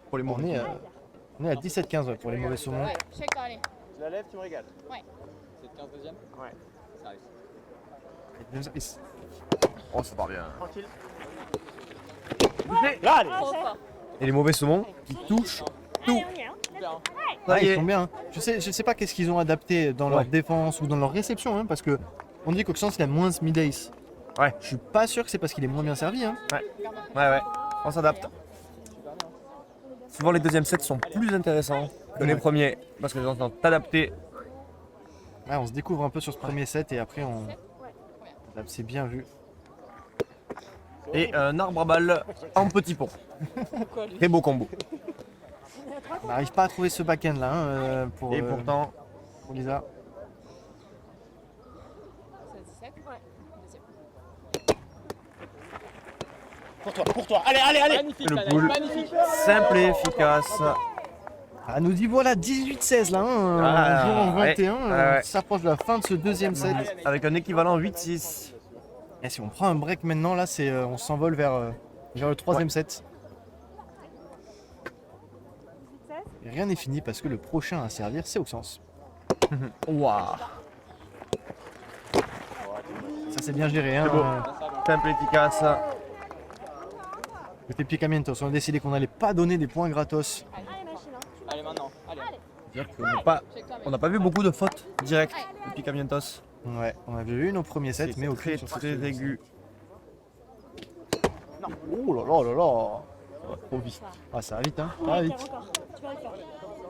Pour les On mauvais. est à 17-15 pour les mauvais saumons. Ouais, shake toi, allez. Je la lève, tu me régales. C'est 15 deuxième. Ouais. Service. Deuxième service. Oh, ça part bien. Tranquille. Là, allez. Trop fort. Et les mauvais saumons qui touchent. Allez, on y est, hein. Ah, Ça y ils est. sont bien. Hein. Je sais pas qu'est-ce qu'ils ont adapté dans leur Ouais. défense ou dans leur réception, hein, parce que on dit qu'Auxence il a moins ce mid-ace. Ouais. Je suis pas sûr que c'est parce qu'il est moins bien servi. Hein. Ouais. On s'adapte. Souvent les deuxièmes sets sont plus intéressants que les premiers parce que les gens sont adaptés. Ouais, on se découvre un peu sur ce premier set et après on. C'est bien vu. Et un arbre à balles en petit pont. Très beau combo. On n'arrive pas à trouver ce back-end là hein, pour, Et pourtant, pour Lisa. C'est 17. Ouais. Deuxième. Pour toi. Allez, allez, allez. Magnifique, le Anaïs, boule. magnifique. Simple et efficace. Ah, nous dit voilà 18-16 là, hein, Ah, on joue en ouais. 21, Ouais. qui s'approche de la fin de ce deuxième set. Avec un équivalent 8-6. Et si on prend un break maintenant là, c'est on s'envole vers le troisième set. Et rien n'est fini parce que le prochain à servir c'est Auxence. Waouh. Ça c'est bien géré. Hein, C'est beau. Simple et efficace. Côté Picamientos, on a décidé qu'on n'allait pas donner des points gratos. Allez, maintenant. Allez. C'est-à-dire qu'on n'a pas vu beaucoup de fautes directes de Picamientos. Ouais, on avait eu nos premiers sets, mais au très très aigu. Oh là là là là. Trop vite. Ah ça va vite hein. Ça va vite.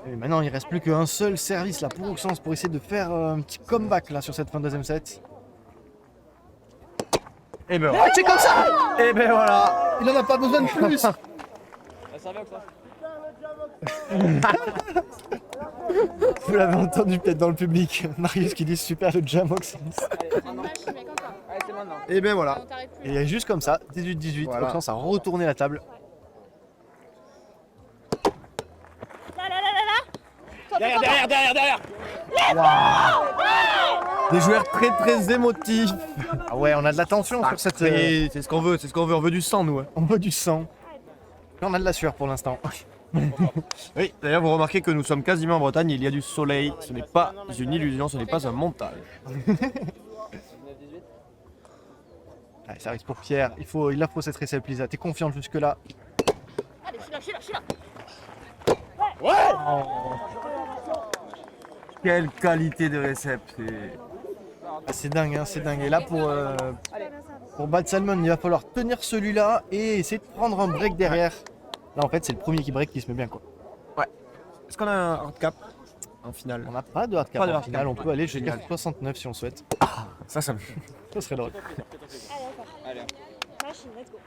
Et maintenant il reste plus qu'un seul service là pour Auxence pour essayer de faire un petit comeback là sur cette fin de deuxième set. Et ben voilà. C'est comme ça. Et ben voilà. Il en a pas besoin de plus. Ça servait ou quoi? Vous l'avez entendu peut-être dans le public. Marius qui dit super le jam Auxence. C'est une machine, mec, encore. Allez, c'est maintenant. Et ben voilà. On t'arrête plus. Et juste comme ça, 18-18, Voilà. Auxence a retourné la table. Derrière. Des joueurs très très émotifs. Ah ouais, on a de la tension sur cette. C'est ce qu'on veut, on veut du sang nous. Hein. On veut du sang. Là, on a de la sueur pour l'instant. Oui, d'ailleurs vous remarquez que nous sommes quasiment en Bretagne, il y a du soleil, ce n'est pas une illusion, ce n'est pas un montage. Allez, ça arrive pour Pierre. Il a faut cette récepte, Lisa. T'es confiante jusque là. Allez, je suis là. Quelle qualité de récepte. Ah, c'est dingue, hein, c'est dingue. Et là pour pour Bad Salmon, il va falloir tenir celui-là et essayer de prendre un break derrière. Là, en fait, c'est le premier qui break qui se met bien, quoi. Est-ce qu'on a un hard cap en finale? On n'a pas de hard cap Pas de en hard finale, cap. on peut aller jusqu'à 69 si on le souhaite. Ça me... Ça serait drôle. Allez, encore. Allez. Machine, let's go.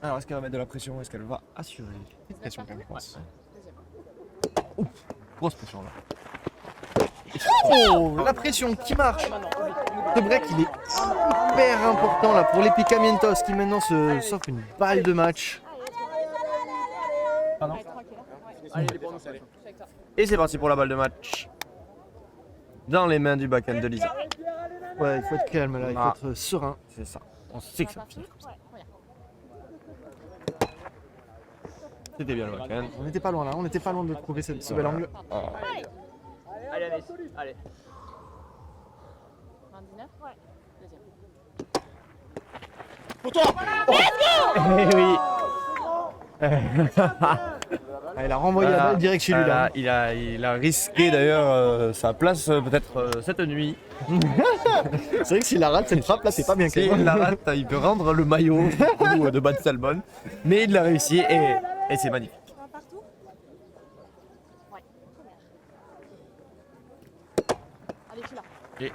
Alors, est-ce qu'elle va mettre de la pression? Est-ce qu'elle va assurer? Pression quand même, je pense. Grosse pression là. Oh, la pression qui marche. Ce break, il est hyper important là pour les Picamientos qui maintenant se s'offre une balle de match. Allez, tranquille. Allez, les bonus, allez. Et c'est parti pour la balle de match. Dans les mains du backhand de Lisa. Ouais, il faut être calme là, il Ah. faut être serein. C'est ça. On sait que ça va finir comme ça. C'était bien le backhand. On n'était pas loin là, on n'était pas loin de trouver ce bel angle. Allez, Anaïs. Allez. 29. Ouais. Deuxième. Pour toi. Eh oui. Ah, il a renvoyé la balle direct chez lui là. Il a risqué d'ailleurs sa place peut-être cette nuit. C'est vrai que s'il la rate cette frappe là, c'est pas bien Si clair. il la rate, il peut rendre le maillot de Bad Salmon. Mais il l'a réussi et c'est magnifique. On va partout. Ouais. Allez, je suis là. Et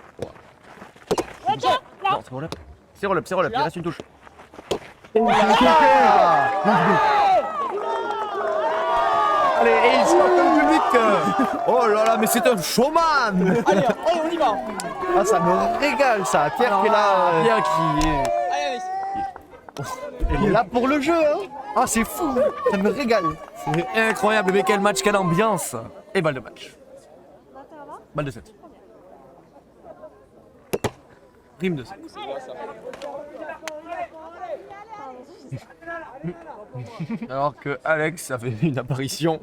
Ok, là. non, c'est roll-up. C'est roll-up, il reste une touche. Allez, et il sort comme public. Oh là là, mais c'est un showman. Allez, allez, on y va. Ah, ça me régale ça. Pierre qui est là, Pierre qui est... Allez, Anaïs. il est là pour le jeu. Hein. Ah, c'est fou. Ça me régale. C'est incroyable, mais quel match, quelle ambiance. Et balle de match. Là, ça va. Balle de 7. Prime de 7. Alors que Alex a fait une apparition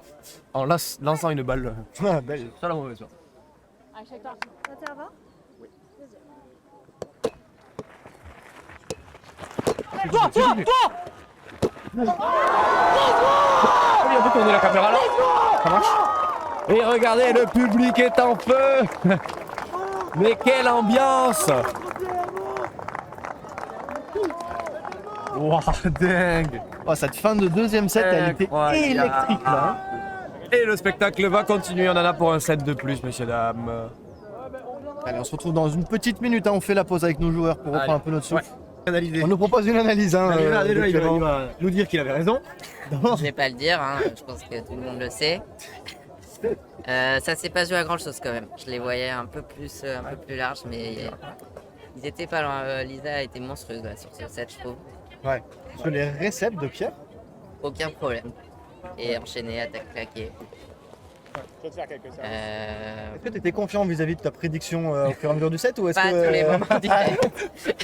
en lançant une balle Ah, belle. sur la mauvaise voie. Allez, check toi. Là, ça va. Allez, on peut tourner la caméra là. Ça marche. Et regardez, le public est en feu. Mais quelle ambiance. Waouh, dingue. Oh, cette fin de deuxième set, elle était Incroyable. électrique là. Hein. Et le spectacle va continuer, on en a pour un set de plus, messieurs, dames. Allez, on se retrouve dans une petite minute. Hein. On fait la pause avec nos joueurs pour reprendre Allez. un peu notre souffle. Analysé. On nous propose une analyse. Hein, de Clément. nous dire qu'il avait raison. Je vais pas le dire, hein, je pense que tout le monde le sait. Ça s'est pas joué à grand chose quand même. Je les voyais un peu plus larges, mais ils étaient pas loin. Lisa a été monstrueuse là, sur ce set, je trouve. Ouais. Sur les récepts de Pierre. Aucun problème. Et enchaîné, attaque claquée. Je vais te faire quelques secondes. Est-ce que tu étais confiant vis-à-vis de ta prédiction au fur et à mesure du set ou est-ce Pas que tous les moments du set.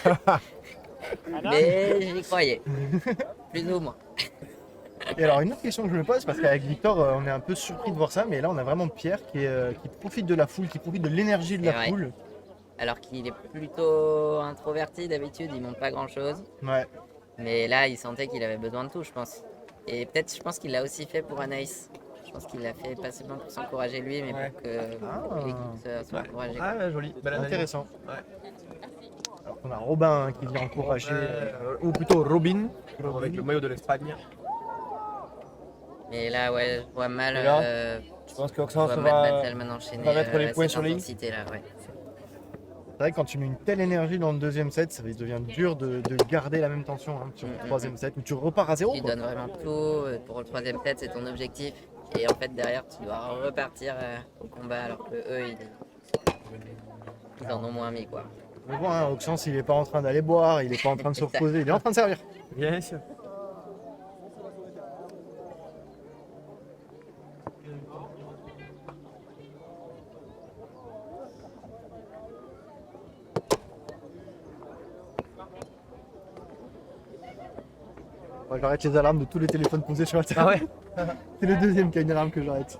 Mais j'y croyais. Plus ou moins. Et alors une autre question que je me pose parce qu'avec Victor on est un peu surpris de voir ça, mais là on a vraiment Pierre qui profite de la foule, qui profite de l'énergie de la C'est vrai. foule. Alors qu'il est plutôt introverti d'habitude, il montre pas grand chose. Ouais. Mais là, il sentait qu'il avait besoin de tout, je pense. Et peut-être, je pense qu'il l'a aussi fait pour Anaïs. Je pense qu'il l'a fait pas seulement pour s'encourager lui, mais pour que l'équipe soit encouragée. Ah, joli. Belle analyse. Intéressant. Alors on a Robin hein, qui vient encourager. Ou plutôt Robin, avec le maillot de l'Espagne. Mais là, ouais, je vois mal. Et là, Je Je pense que vois Oxens mal va... Bad Salmon enchaîner. va mettre les points cette sur les i. intensité là, ouais. C'est vrai que quand tu mets une telle énergie dans le deuxième set, ça devient dur de garder la même tension hein, sur le troisième set où tu repars à zéro. Tu Quoi. donnes vraiment tout. Pour le troisième set, c'est ton objectif. Et en fait, derrière, tu dois repartir au combat alors que eux, ils en ont moins mis, quoi. Mais bon, hein, Oxens il est pas en train d'aller boire, il est pas en train de se reposer, il est en train de servir. Bien sûr. Moi, j'arrête les alarmes de tous les téléphones posés sur la table. Ah ouais. C'est le deuxième qui a une alarme que j'arrête.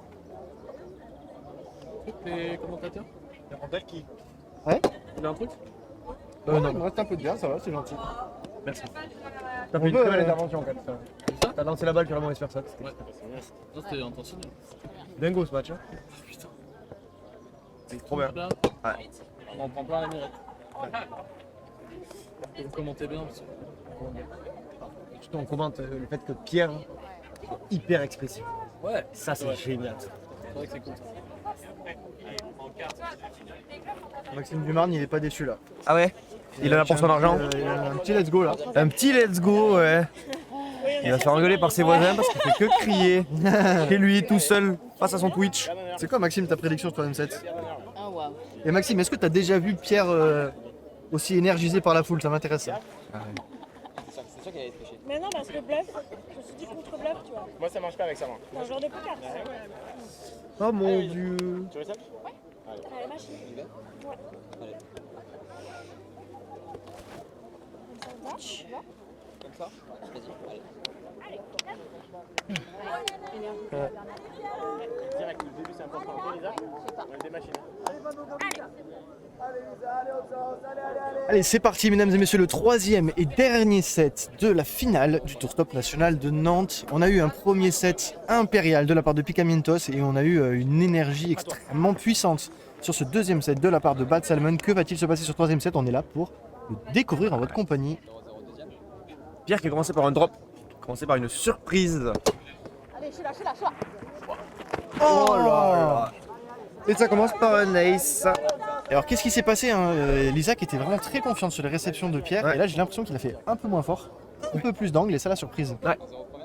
Les commentateurs Il y a Rondel qui... Il a un truc Non, il me reste un peu de bière, ça va, c'est gentil. Merci. T'as fait une peut, très belle intervention quand même. T'as lancé la balle sur la mauvaise personne. Ouais. Ça, c'était intentionnel. Dingo ce match. Hein. Putain. C'est trop bien. Là, Ouais. On en prend plein la mirette. Vous commentez bien parce que. Surtout on commente le fait que Pierre est hyper expressif. Ouais, Ça c'est génial. c'est vrai que c'est cool. Maxime Dumarne, il est pas déçu là. Ah ouais. Il en a pour son argent. Il a un petit let's go là. Un petit let's go, ouais. Il va se faire engueuler par ses voisins parce qu'il fait que crier chez lui tout seul face à son Twitch. C'est quoi Maxime ta prédiction sur le 7? Oh waouh. Et Maxime, est-ce que tu as déjà vu Pierre aussi énergisé par la foule? Ça m'intéresse ça. C'est sûr qu'elle allait tricher. Mais non, parce que bluff, je me suis dit contre bluff, tu vois. Moi ça marche pas avec ça moi. C'est un joueur de poker. Oh mon dieu. Tu veux ça? Allez, machine. Ouais. Allez. Comme ça, tu vois. Comme ça? Vas-y, allez. Direct, le début c'est important. Ok Lisa? On a des machines. Allez, c'est parti, mesdames et messieurs, le troisième et dernier set de la finale du Tour Stop National de Nantes. On a eu un premier set impérial de la part de Picamientos et on a eu une énergie extrêmement puissante sur ce deuxième set de la part de Bad Salmon. Que va-t-il se passer sur ce troisième set? On est là pour le découvrir en votre compagnie. Pierre qui a commencé par un drop, commencé par une surprise. Allez, je suis là, je suis là, je suis là. Oh là là. Et ça commence par un ace. Alors qu'est-ce qui s'est passé hein Lisa qui était vraiment très confiante sur les réceptions de Pierre Ouais. et là j'ai l'impression qu'il a fait un peu moins fort, un peu plus d'angle et ça la surprise.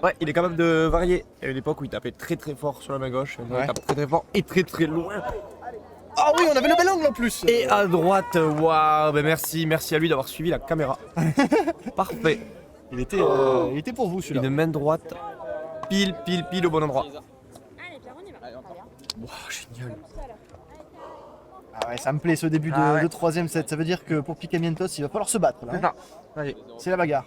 Ouais, il est capable de varier. Il y a une époque où il tapait très très fort sur la main gauche, maintenant Ouais. il tape très très fort et très très loin. Ah oui, on avait le bel angle en plus. Et à droite, waouh, ben merci à lui d'avoir suivi la caméra. Parfait. il était pour vous celui-là. Une main droite, pile au bon endroit. Allez, Pierre, on y va. Waouh, génial. Ah ouais, ça me plaît ce début de, Ah ouais. de troisième set. Ça veut dire que pour Picamientos, il va falloir se battre là. C'est hein. ça. Allez. C'est la bagarre.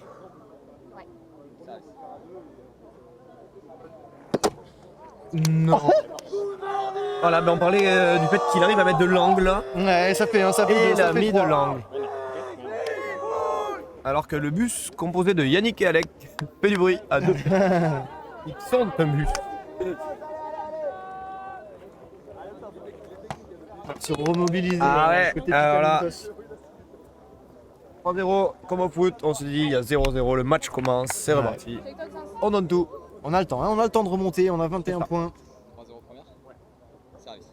Non. Voilà, ben on parlait du fait qu'il arrive à mettre de l'angle. Ouais, ça fait Et deux, il ça a fait mis de trois. l'angle. Alors que le bus composé de Yannick et Alec fait du bruit à deux. Ils sont un bus. Se remobiliser. Ah ouais, côté alors là. Picamientos. 3-0 comme au foot, on se dit il y a 0-0, le match commence, c'est Ouais. reparti. On donne tout. On a le temps, hein, on a le temps de remonter, on a 21 points. 3-0 première? Ouais. Service.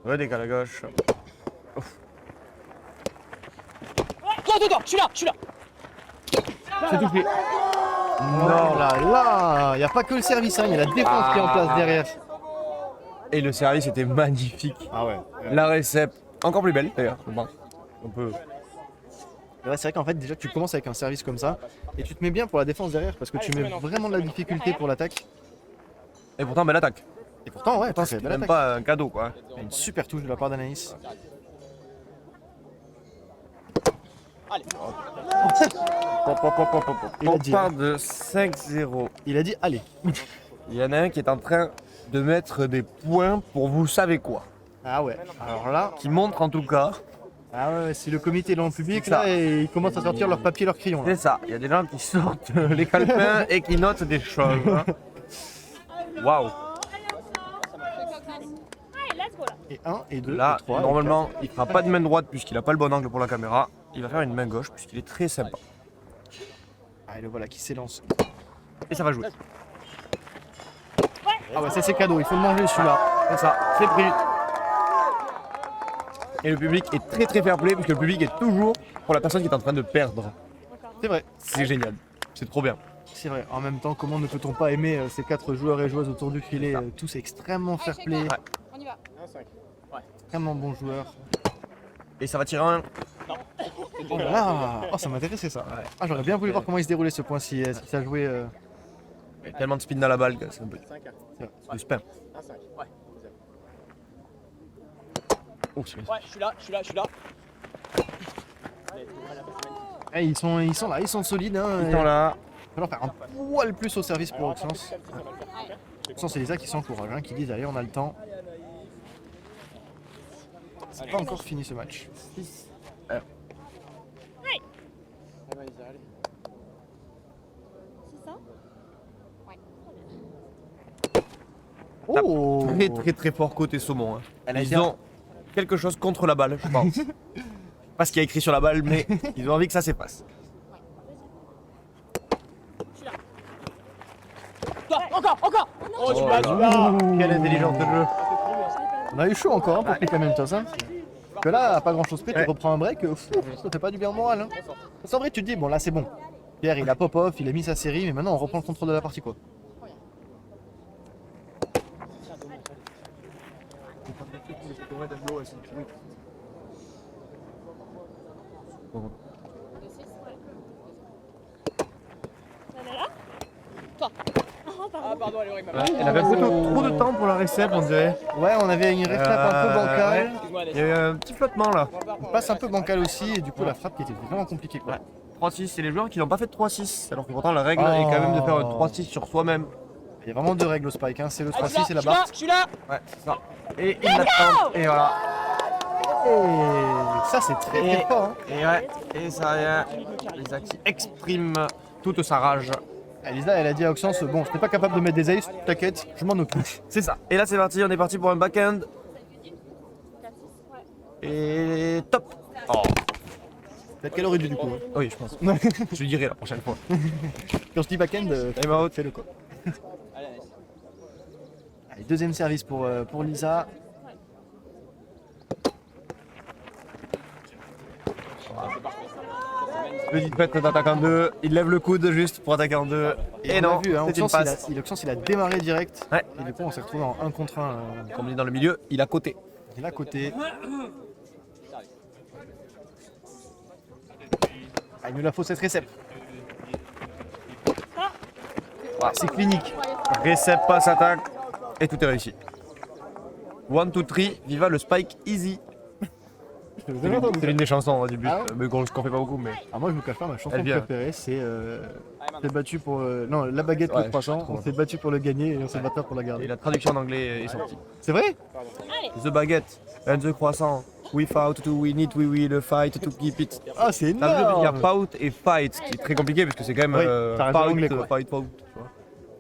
Redécale à gauche. Toi, je suis là. C'est touché. Non là là, il n'y a pas que le service, hein, il y a la défense qui est en place derrière. Et le service était magnifique. Ah ouais. La récep, encore plus belle d'ailleurs. Bon, on peut. Ouais, c'est vrai qu'en fait déjà tu commences avec un service comme ça et tu te mets bien pour la défense derrière parce que tu mets vraiment de la difficulté pour l'attaque. Et pourtant, belle attaque. Et pourtant ouais, C'est c'est belle même attaque. pas un cadeau quoi. Une super touche de la part d'Anaïs. Il a On dit, part de 5-0. Il a dit allez. Il y en a un qui est en train de mettre des points pour vous savez quoi. Ah ouais. Alors là, Qui montre en tout cas. ah ouais, si le comité est dans le public C'est ça. là et ils commencent à sortir leur papier, leur crayon là. C'est ça, il y a des gens qui sortent les calepins et qui notent des choses. hein. Waouh. Allez, let's go là. Et 1 et 2 Là, et 3. normalement, il fera pas de main droite puisqu'il a pas le bon angle pour la caméra. Il va faire une main gauche puisqu'il est très sympa. Ah et le voilà qui s'élance. Et ça va jouer. Ah ouais, ça c'est cadeau, il faut le manger celui-là. C'est ça, c'est pris. Et le public est très très fair play puisque le public est toujours pour la personne qui est en train de perdre. C'est vrai. C'est génial. C'est trop bien. C'est vrai. En même temps, comment ne peut-on pas aimer ces 4 joueurs et joueuses autour du filet, tous extrêmement fair play, Ouais. On y va. 1-5. extrêmement bons joueurs. Et ça va tirer un. Oh là là, oh ça m'intéressait ça. Ah j'aurais bien voulu voir comment il se déroulait ce point si ça jouait. Il y a tellement de spin dans la balle que c'est un peu 5 c'est du spin. 1-5. Ouais. Oh, c'est bien. Ouais, je suis là. Eh, ils sont là, ils sont solides. Hein, Ils sont là. Il va falloir faire un poil plus au service pour Oxens. Oxens et Lisa qui s'encouragent, hein, qui disent allez on a le temps. C'est pas encore fini ce match. C'est ça? Oh Très très très fort côté saumon. hein. Elle a Ils été- ont quelque chose contre la balle, je pense. Pas ce qu'il y a écrit sur la balle, mais ils ont envie que ça s'efface. Toi, encore. Oh, tu Oh l'as, là tu là. l'as. Quelle intelligence de jeu. On a eu chaud encore hein, pour Picamentos. Hein. Parce que là, pas grand chose près, tu reprends un break, ça fait pas du bien au moral. Hein. En vrai, tu te dis, bon là c'est bon. Pierre il a pop-off, il a mis sa série, mais maintenant on reprend le contrôle de la partie quoi. Ah, pardon, allez, Aurélien, ma Elle avait trop de temps pour la récep, on dirait. Ouais, on avait une réclame un peu bancale. Excuse-moi, Il y a eu un petit flottement là. On passe un peu bancale aussi, et du coup la frappe qui était vraiment compliquée quoi. 3-6, c'est les joueurs qui n'ont pas fait de 3-6. Alors que pourtant la règle est quand même de faire un 3-6 sur soi-même. Il y a vraiment deux règles au spike, hein. C'est le Ah, 3-6 et la je suis là, barre. je suis là. Ouais, c'est ça. Et il l'attend. Et voilà. Et ça c'est très très fort. Hein. Et ouais, et ça rien. Lisa qui exprime toute sa rage. Elisa elle a dit à Oxens, bon je n'étais pas capable de mettre des aces, t'inquiète, je m'en occupe. C'est ça. Et là c'est parti, on est parti pour un backhand. Et top. Oh. Peut-être qu'elle aurait dû du coup. Hein. Oui, je pense. Je lui dirai la prochaine fois. Quand je dis backhand, Time out. fais-le quoi. Allez, deuxième service pour Lisa. Petite fête d'attaque en 2. Il lève le coude juste pour attaquer en 2. Et on non, a vu, hein, c'est une Oxens, passe. Oxens, il a démarré direct. Ouais. Et du coup on s'est retrouvé en 1 contre 1. Comme on dit dans le milieu, il a côté. Il est à côté. Ah, il nous la faut cette récep. C'est clinique. Récep, passe, attaque. Et tout est réussi. 1, 2, 3, viva le spike easy. C'est l'une des chansons du but, Ah ouais mais qu'on fait pas beaucoup. Mais Ah, moi je vous cache pas, ma chanson Elle vient. préférée c'est on s'est battu pour non la baguette Ouais, le croissant, je trouve. on s'est battu pour le gagner et on s'est battu pour la et garder. la traduction en anglais est sortie. C'est vrai? The baguette and the croissant. We fought to win it, we will fight to keep it. Ah c'est Dans le jeu, il y a énorme! fight et fight, qui est très compliqué parce que c'est quand même Oui, ça reste en anglais, fight, quoi. fight, tu vois.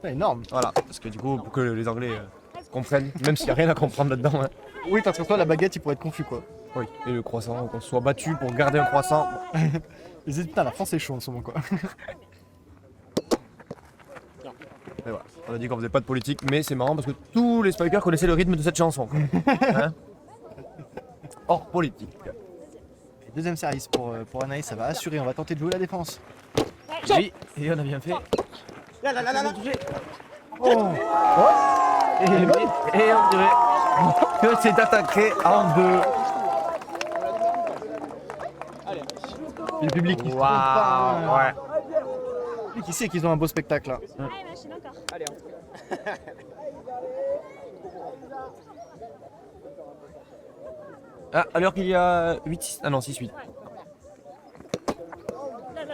C'est énorme! Voilà, parce que du coup, pour que les Anglais comprennent, même s'il n'y a rien à comprendre là-dedans. Hein. Oui parce que toi la baguette il pourrait être confus quoi. Oui, et le croissant, qu'on se soit battu pour garder un croissant. Ils disent putain la France est chaud en ce moment quoi. Et voilà. On a dit qu'on faisait pas de politique, mais c'est marrant parce que tous les spikers connaissaient le rythme de cette chanson. quoi. Hein. Hors politique. Et deuxième service pour Anaïs, ça va assurer, on va tenter de jouer la défense. Oui, et on a bien fait. Oh. Et on dirait que c'est attaqué en 2. Et le public qui se trompe Waouh, pas. ouais. Et qui sait qu'ils ont un beau spectacle là. Allez, machine encore. Allez, Ah, alors qu'il y a 8, ah non, 6-8.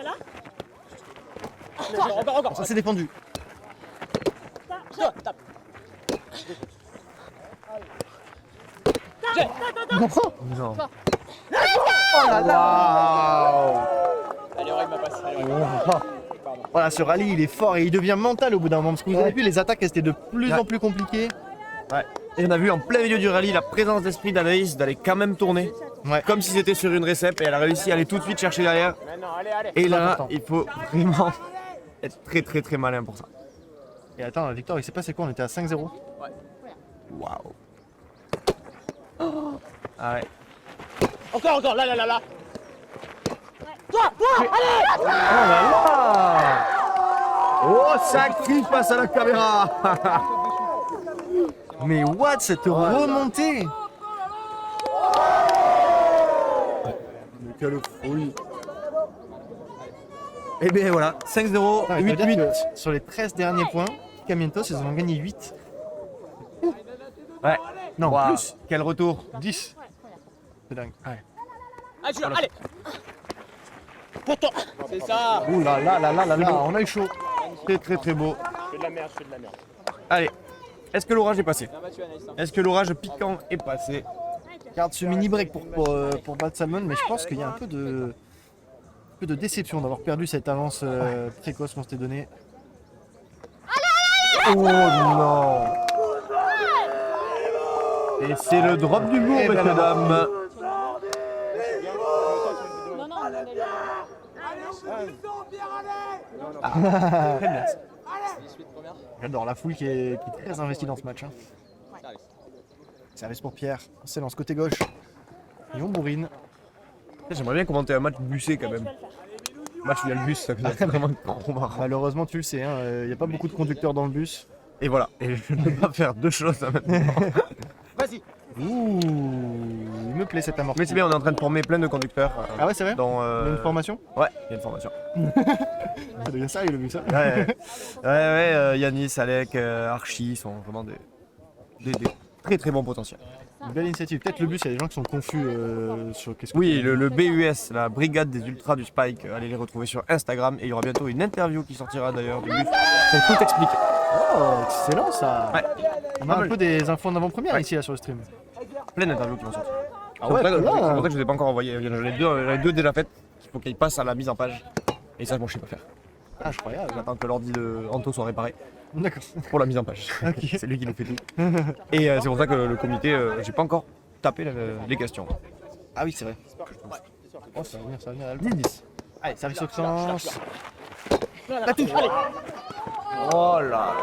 Là. encore. Ça s'est défendu. Tape. Non. Allez, Aurélien, ma passe. Allez, Aurélien. Voilà, ce rallye il est fort et il devient mental au bout d'un moment parce que vous avez vu les attaques elles étaient de plus en plus compliquées. Ouais. Et on a vu en plein milieu du rallye la présence d'esprit d'Anaïs d'aller quand même tourner. Ouais. Comme si c'était sur une récep et elle a réussi à aller tout de suite chercher derrière. Maintenant, allez. Et là, important. il faut vraiment être très très très malin pour ça. Et attends, la victoire il s'est passé quoi? On était à 5-0. Waouh. Ah ouais. Encore, là. Oh, ça crie face à la caméra. Mais what cette remontée? Mais quelle folie! Et bien voilà, 5-0, Ça veut dire 8-8. que sur les 13 derniers points, Camientos ils en ont gagné 8. Ouais. Non, Waouh, plus. quel retour. 10. C'est dingue. Ouais. Allez, tu l'as, allez. Pour toi. C'est ça. Ouh là là là là là là, on a eu chaud. Très très très beau. Je fais de la merde. Allez, est-ce que l'orage est passé? Bien battu, Anaïs. Est-ce que l'orage piquant est passé? Garde ce mini break pour Bad Salmon, mais je pense qu'il y a un peu de déception d'avoir perdu cette avance précoce qu'on s'était donnée. Oh non. Et c'est le drop du jour, Eh ben, messieurs, dames. Non, non, on est là. J'adore la foule qui est très investie dans ce match. Hein. Service pour Pierre. C'est dans ce côté gauche. Et on bourrine. J'aimerais bien commenter un match bussé quand même. Match où il y a le bus, ça fait vraiment trop marrant. Malheureusement, tu le sais, il n'y a pas beaucoup de conducteurs dans le bus. Et voilà, et je ne peux pas faire deux choses en même temps. Vas-y. Ouh, il me plaît cette amorti. Mais c'est bien, on est en train de former plein de conducteurs. Ah ouais, c'est vrai Dans, Il y a une formation Ouais, il y a une formation. Ça devient sérieux le bus. Hein. Ouais, Yanis, Alec, Archie sont vraiment des très très bons potentiels. Une belle initiative. Peut-être le bus, il y a des gens qui sont confus sur qu'est-ce que Oui, le BUS, la brigade des ultras du Spike, allez les retrouver sur Instagram et il y aura bientôt une interview qui sortira d'ailleurs du bus pour tout expliquer. Oh, excellent ça. Ouais. On a un peu des infos en avant-première ici là, sur le stream. Plein d'interviews qui vont sortir. Ah C'est ouais, pour ça que là. je vous ai pas encore envoyé. J'en ai deux déjà faites. Il faut qu'ils passent à la mise en page. Et ça, je sais pas faire. Ah, incroyable. J'attends que l'ordi de Anto soit réparé D'accord. pour la mise en page. Ok. C'est lui qui nous fait tout. Et c'est pour ça que le comité, j'ai pas encore tapé les questions. Ah oui, c'est vrai. Oh, ça va venir. 10-10. Allez, service Auxence. La touche, allez. Oh là.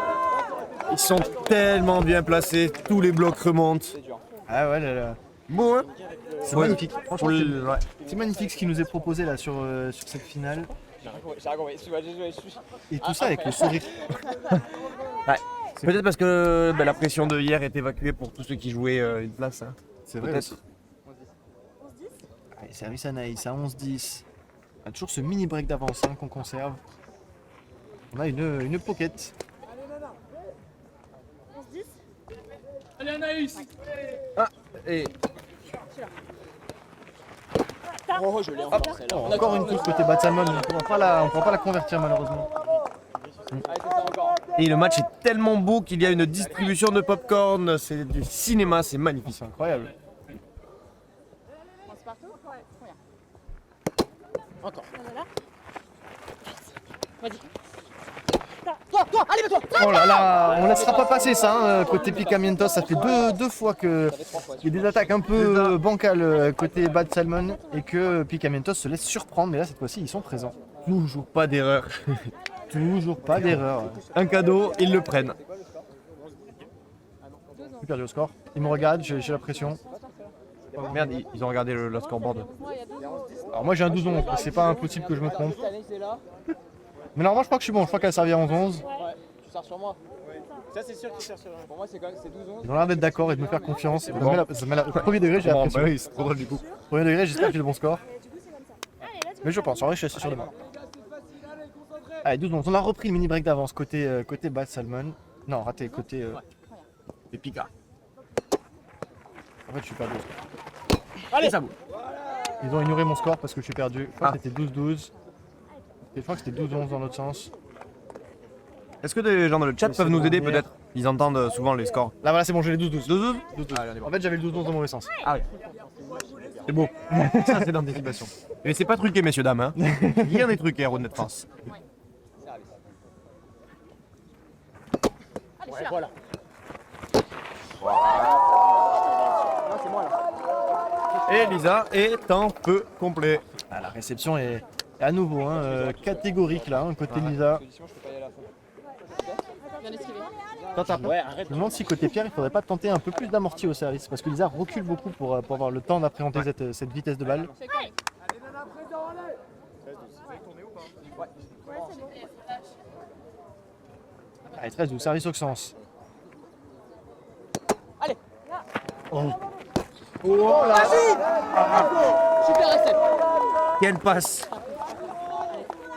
Ils sont tellement bien placés. Tous les blocs remontent. Ah ouais, là. Beau, hein? C'est magnifique. Franchement, ouais. C'est magnifique ce qui nous est proposé là sur cette finale. J'ai raconté. Et tout ça avec le sourire. Peut-être parce que la pression de hier est évacuée pour tous ceux qui jouaient une place. Hein. C'est vrai. Peut-être. Allez, service Anaïs à 11-10. On a toujours ce mini break d'avance qu'on conserve. On a une pocket. 11-10. Allez, Anaïs. Et Oh, je l'ai encore celle-là. Oh, encore une touche côté Bad Salmon, on ne pourra pas la convertir malheureusement. Allez, c'est ça encore. Et le match est tellement beau qu'il y a une distribution de popcorn, c'est du cinéma, c'est magnifique. C'est incroyable. On se partout. Ouais. Encore. Voilà. Vas-y. Toi, allez, mets-toi. Oh là là, on laissera pas passer ça, hein, côté Picamientos, ça fait deux fois qu'il y a des attaques un peu bancales côté Bad Salmon et que Picamientos se laisse surprendre, mais là cette fois-ci ils sont présents. Toujours pas d'erreur. Toujours pas d'erreur. Un cadeau, ils le prennent. Super du au score. Ils me regardent, j'ai la pression. Merde, ils ont regardé le scoreboard. Alors moi j'ai un 12-11, mais c'est pas impossible que je me trompe. Anaïs est là. Mais normalement je crois que je suis bon, je crois qu'elle a servi à 11-11. Ouais. Tu sors sur moi. Ça, c'est sûr qu'il sert sur moi. Pour moi, c'est 12-11. Ils ont l'air d'être d'accord et de me faire confiance. Ça met au premier degré, j'ai la pression. Oui, c'est trop drôle du coup. Premier degré, j'espère que j'ai le bon score. Allez, let's go. Mais je pense, en vrai je suis assez sûr de moi. Allez, 12-11, on a repris le mini break d'avance côté Bad Salmon. Non, raté, côté... Et Pika. En fait je suis perdu. Allez, ça boue. Ils ont ignoré mon score parce que je suis perdu. Je crois Ah. que c'était 12-12. Et je crois que c'était 12-11 dans l'autre sens. Est-ce que des gens dans le chat peuvent nous aider peut-être? Ils entendent souvent les scores. Là voilà, c'est bon, j'ai les 12-12. 12-12. 12-12. Allez, on y va. En fait j'avais le 12-11 dans le mauvais sens. C'est beau. Ça, c'est l'anticipation. Mais c'est pas truqué, messieurs, dames. Hein. Rien n'est truqué à Road Net France. Allez, Ouais, celui-là. voilà. Non, c'est moi là. Et Lisa est en feu complet. Ah, la réception est à nouveau catégorique là, côté Lisa. Sinon, je peux pas y aller à fond. Bien esquivé. Ouais, arrête. Je me demande si côté Pierre il faudrait pas tenter un peu plus d'amorti au service parce que Lisa recule beaucoup pour avoir le temps d'appréhender cette vitesse de balle. C'est quoi? Allez, 13-12, service au sens. Allez. Oh. Super essai. Quelle passe.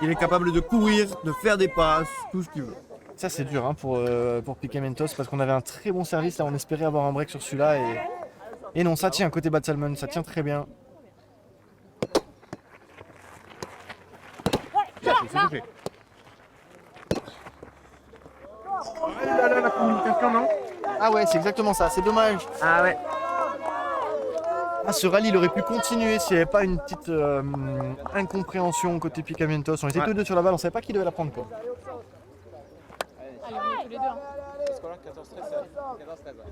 Il est capable de courir, de faire des passes, tout ce qu'il veut. Ça c'est dur pour Picamentos parce qu'on avait un très bon service, là on espérait avoir un break sur celui-là et non, ça tient côté Bad Salmon, ça tient très bien. La communication, non? Ah ouais, c'est exactement ça, c'est dommage. Ah ouais. Ah, ce rallye il aurait pu continuer s'il n'y avait pas une petite incompréhension côté Picamentos. On était tous les deux sur la balle, on savait pas qui devait la prendre quoi. Allez, on est tous les deux. Hein. voilà, 14-13, 14-13, ouais.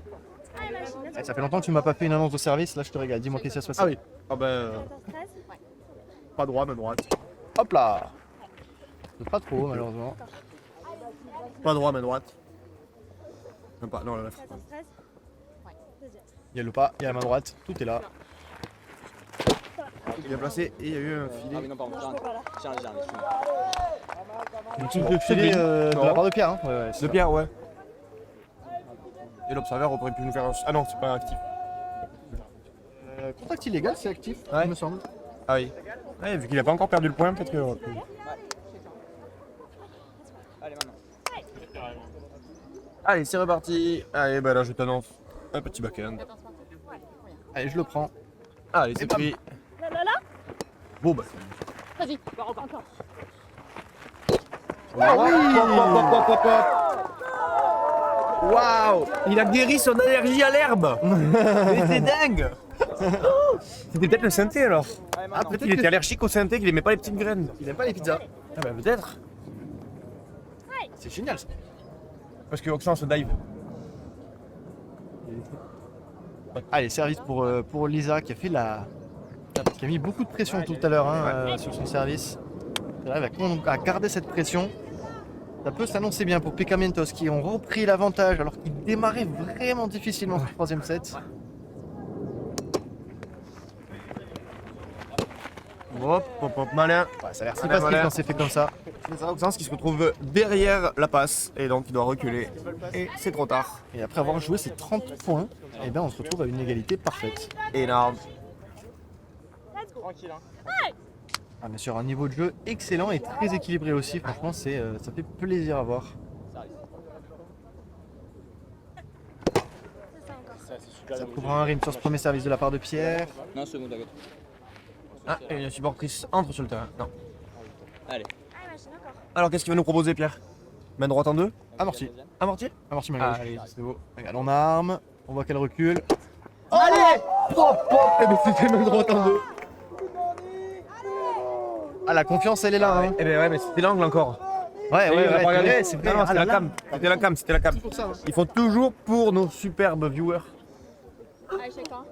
Allez, machine, let's go. Ça fait longtemps que tu m'as pas fait une annonce de service, là je te régale. Dis-moi qu'est-ce qui va se passer. Ah oui. Ah ben, 14-13. pas droit, mais droite. Hop là. Pas trop malheureusement. Pas droit, mais droite. Même pas, non, la left. 14-13. Deuxième. Il y a le pas, il y a la main droite, tout est là. Bien placé et il y a eu un Ah filet. oui, non, pardon, j'ai un Une petite de filet de la part de Pierre. Hein. Ouais, ouais, c'est De ça. Pierre, ouais. Et l'observateur aurait pu nous faire un... Ah non, c'est pas actif. Contact illégal, c'est actif, Ouais. il me semble. Ah oui. Ouais, vu qu'il a pas encore perdu le point, peut-être que... Allez, maintenant. Allez, c'est reparti. Allez, bah là, je t'annonce un petit backhand. Allez, je le prends. Allez, c'est pris. Là, là, là. Bon, bah. Vas-y, encore. Ah oui. Waouh. Il a guéri son allergie à l'herbe. Mais c'est dingue. C'était peut-être le synthé alors. Ah, peut-être qu'il était allergique au synthé, qu'il aimait pas les petites graines. Il aime pas les pizzas. Ah bah peut-être. C'est génial ça. Parce que Oxen se dive. Allez, service pour Lisa qui a fait qui a mis beaucoup de pression tout à l'heure hein, sur son service. Elle arrive à garder cette pression. Ça peut s'annoncer bien pour Picamentos qui ont repris l'avantage alors qu'ils démarraient vraiment difficilement ce troisième set. Hop, hop, hop, malin. Ouais, ça a l'air si Malin, facile malin. quand c'est fait comme ça. C'est ça, Oxens qui se retrouve derrière la passe et donc il doit reculer. Et c'est trop tard. Et après avoir joué ces 30 points, eh ben on se retrouve à une égalité parfaite. Énorme. Tranquille, hein. On est sur un niveau de jeu excellent et très équilibré aussi. Franchement, ça fait plaisir à voir. Ça, c'est super. Ça couvre un rim sur ce premier service de la part de Pierre. Non, second à gauche. Ah, et la supportrice entre sur le terrain. Non. Allez. Allez, machine, encore. Alors qu'est-ce qu'il va nous proposer Pierre? Main droite en deux? Amorti. Amorti? Amorti main gauche. Allez, c'est beau. Regarde, on arme. On voit qu'elle recule. Allez Eh ben, c'était main droite en deux. Ah, la confiance, elle est là. Hein. Eh ben ouais, mais c'était l'angle encore. Ouais, ouais, ouais. Regardez, c'est non, non, c'était la cam. C'était la cam, c'était la cam. pour ça. Hein. Ils font toujours pour nos superbes viewers. Allez, check hein.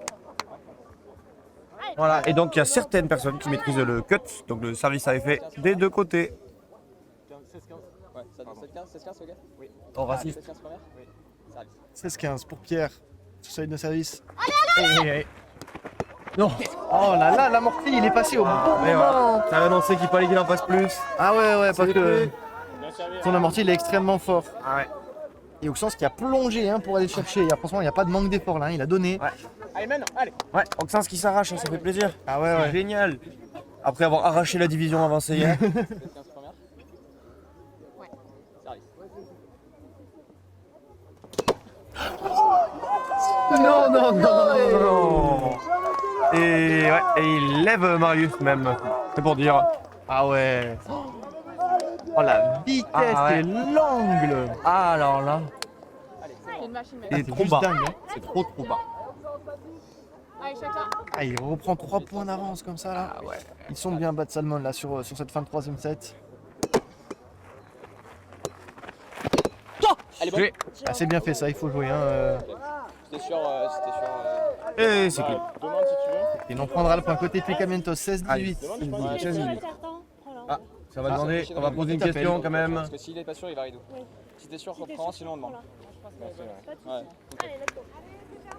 Voilà, et donc il y a certaines personnes qui maîtrisent le cut, donc le service à effet des deux côtés. 16-15. Ouais, ça donne 16-15, 16-15, ok? Oui. Oh, raciste. 16-15 première? Oui. Service. 16-15 pour Pierre. Sur de service. Allez. Non. Oh là là, l'amorti, il est passé au bon Mais moment. voilà, ça a annoncé qu'il fallait qu'il en fasse plus. Ah ouais, parce que Bien servi. son amorti, il est extrêmement fort. Ah ouais. Et Oxens qui a plongé hein, pour aller le chercher. Franchement, il n'y a pas de manque d'effort là. Hein. Il a donné. Ouais. Allez, maintenant, allez. Ouais, Oxens qui s'arrache, ça fait plaisir. Ah ouais, ouais. Génial. Après avoir arraché la division avancée hier. 16-15 première? Ouais. Service. Non, non, non, Non. Et ouais, et il lève Marius même. C'est pour dire. Ah ouais. Oh la vitesse Ah ouais. et l'angle. Ah alors là. C'est une machine, mec. C'est C'est trop juste bas. dingue. Hein. C'est trop bas. Allez, check ça. Ah, il reprend 3 points d'avance comme ça là. Ah ouais. Ils sont bien Bad Salmon là sur cette fin de troisième set. Allez, bon. Oui. Ah, c'est bien fait ça, il faut jouer. Hein. C'était sur. Et c'est cool. Demande si tu veux. Et on prendra le point côté Picamentos 16-18. Demande, je pense. Ah, ça va demander, on va poser une t'appelle. question quand même. Parce que s'il est pas sûr, il va rideau. Si t'es sûr, reprends, sinon on demande. Ouais.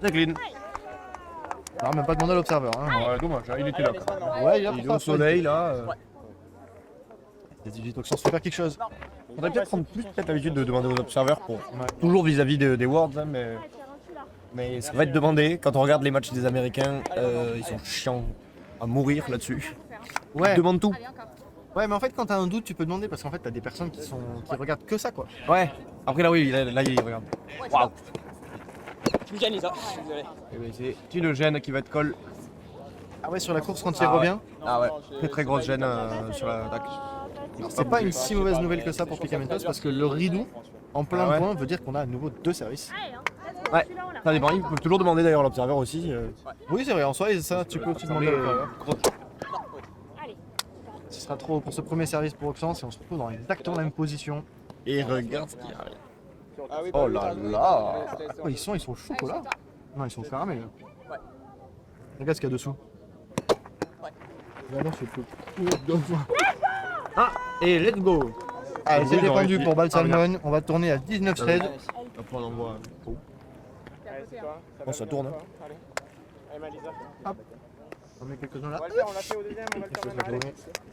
C'est clean. Non, même pas demander à l'observeur. Hein. Ouais, dommage, il était là. Laisse-moi, non. Ouais, Il est au soleil là. 18 Oxens, faut faire quelque chose. Faudrait peut-être prendre plus l'habitude de demander aux observateurs pour toujours vis-à-vis des Worlds, hein, mais ça va être demandé. Quand on regarde les matchs des Américains, ils sont chiants à mourir là-dessus. Ouais. Ils demandent tout. Ouais, mais en fait, quand t'as un doute, tu peux demander parce qu'en fait, t'as des personnes qui regardent que ça quoi. Ouais. Après là oui, là il regarde. Waouh. Tu me gagnes, Lisa. Désolé. Eh ben, c'est une gêne qui va être call. Ah ouais, sur la course quand il Ah revient. Ah ouais. Très grosse gêne sur l'attaque. C'est pas une si mauvaise nouvelle que ça pour Picamentos parce que le rideau en plein Ah ouais. point veut dire qu'on a à nouveau 2 services. Ouais. Ça dépend. Il peut toujours demander d'ailleurs à l'observateur aussi. Oui, c'est vrai, en soi, et ça, tu peux aussi demander à l'observeur. Ce sera trop pour ce premier service pour Oxens et on se retrouve dans exactement la même position. Et regarde ce qu'il y a. Ah oui, Oh là là. Oh, ils sont au chocolat. Non, ils sont au caramel. Regarde ce qu'il y a dessous. Regarde, c'est tout. Ah, et let's go. Allez, c'est Ils ont défendu réussi. pour Balsalmon. On va tourner à 19-16. Après on envoie. Allez, c'est toi. Bon, ça tourne, hein. Allez. Allez, Malisa. On met quelques-uns là. On va le faire, on l'a fait au deuxième, on va le faire maintenant.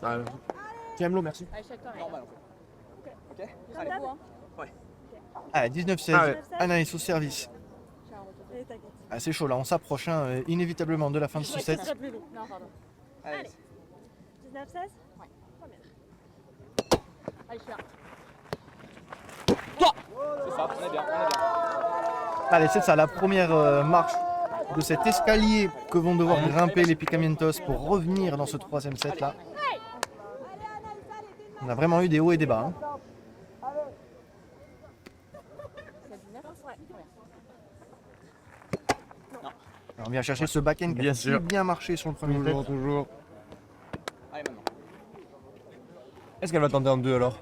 Allez. Tiens, l'eau, merci. Allez, chaque temps. Normal en fait. Ok. Allez. Allez, hein. Allez, 19-16. Ah ouais. Anaïs au service. Ah, c'est chaud là, on s'approche hein, inévitablement de la fin de ce set. Non, pardon. Allez. 19-16. Allez, je fais un. C'est ça, on est bien, on est bien. Allez, c'est ça, la première marche de cet escalier que vont devoir grimper les Picamientos pour revenir dans ce troisième set là. On a vraiment eu des hauts et des bas. Hein. Alors, on vient chercher ce back-end qui Bien a sûr. bien marché sur le premier set. Toujours. Allez, maintenant. Est-ce qu'elle va tenter en 2 alors?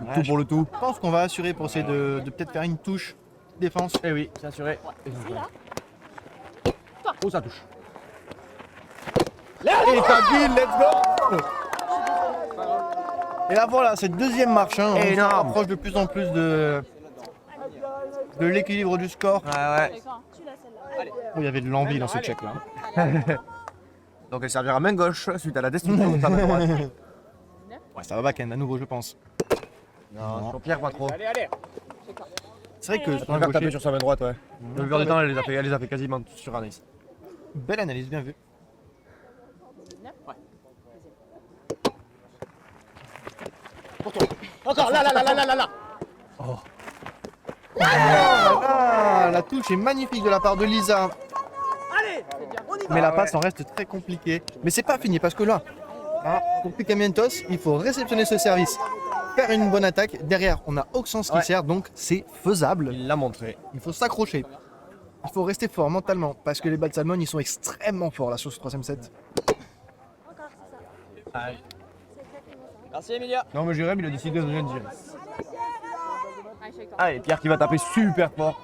Ouais, Tout pour le tout. Je pense qu'on va assurer pour essayer de peut-être faire une touche défense. Eh oui, c'est assuré. Oh, ça touche. Allez, Kabyle, let's go! Et là voilà, cette deuxième marche, hein, on se Énorme. rapproche de plus en plus de l'équilibre du score. Ouais. Oh, il y avait de l'envie dans ce check là. Donc elle servira main gauche suite à la destruction de sa main droite. Ouais, ça va back-end à nouveau, je pense. Non, sur Pierre pas trop. Allez, allez. C'est vrai que On va taper sur sa main droite, ouais. Mhm. Le plupart du temps, elle les a fait quasiment tous sur Anaïs. belle analyse, bien vu. Encore, là, là, là, là, là, là, là. Ah, la touche est magnifique de la part de Lisa. Mais la passe en reste très compliquée. Mais c'est pas fini parce que là, hein, pour Picamientos, il faut réceptionner ce service, faire une bonne attaque. Derrière, on a Auxence qui Ouais. sert, donc c'est faisable. Il l'a montré. Il faut s'accrocher. Il faut rester fort mentalement parce que les Balsalmon, ils sont extrêmement forts là sur ce troisième set. Merci, Emilia. Non, mais Jérém, il a décidé de rien dire. Allez, chaque temps. Allez, Pierre qui va taper super fort.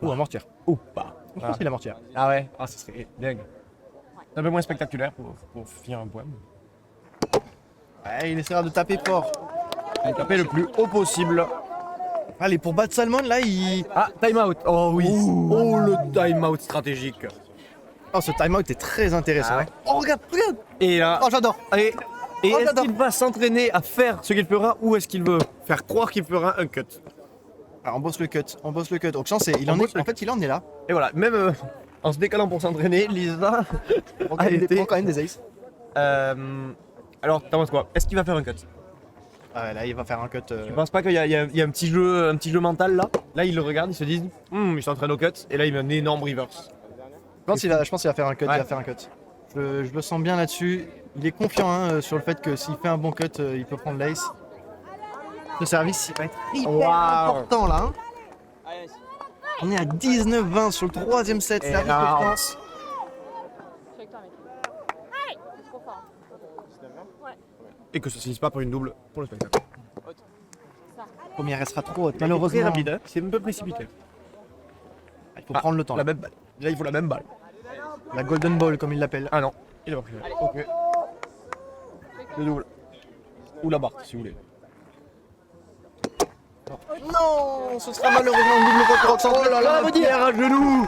Ou un mortier. Ouh, bah. Je pense qu'il a mortier. Ah ouais, ah, ça serait dingue. C'est un peu moins spectaculaire pour finir un point. Ouais, il essaiera de taper fort. Il taper le plus haut possible. Allez, pour Balsalmon, là, il. Ah, time out. Oh oui. Oh, le time out stratégique. Oh, ce timeout est très intéressant. Ah ouais. Oh, regarde, regarde. Et là, Oh, j'adore. et Oh, est-ce j'adore. qu'il va s'entraîner à faire ce qu'il fera ou est-ce qu'il veut faire croire qu'il fera un cut? Alors, on bosse le cut. On bosse le cut. Auxence, il On en bosse est. le En fait, il en est là. Et voilà, même en se décalant pour s'entraîner, Lisa On a été. prend quand même des aces. Alors, t'en penses quoi? Est-ce qu'il va faire un cut? Ah ouais, là, il va faire un cut. Tu penses pas qu'il y a un petit jeu mental là? Là, il le regarde, il se dit, il s'entraîne au cut, et là, il met un énorme reverse. Je pense qu'il va faire un cut. Ouais. Il va faire un cut. Je le sens bien là-dessus. Il est confiant hein, sur le fait que s'il fait un bon cut, il peut prendre l'ace. Le service, il va être hyper Waouh. important là. Hein. Allez, On est à 19-20 sur le troisième set. Et Service de là, France. Chaque temps, mec. Allez. C'est trop fort. Et que ça se finisse pas pour une double pour le spectacle. Première, elle sera trop haute. Très Malheureusement, rapide, hein. C'est un peu précipité. il faut prendre le temps. La Là. même balle. Là, il faut la même balle. La golden ball, comme il l'appelle. Ah non, il a pas pris. Ok. Le double. Ou la barre, si vous voulez. Non, ce sera malheureusement une double faute pour Auxence. Oh là là, veut dire Pierre à genoux.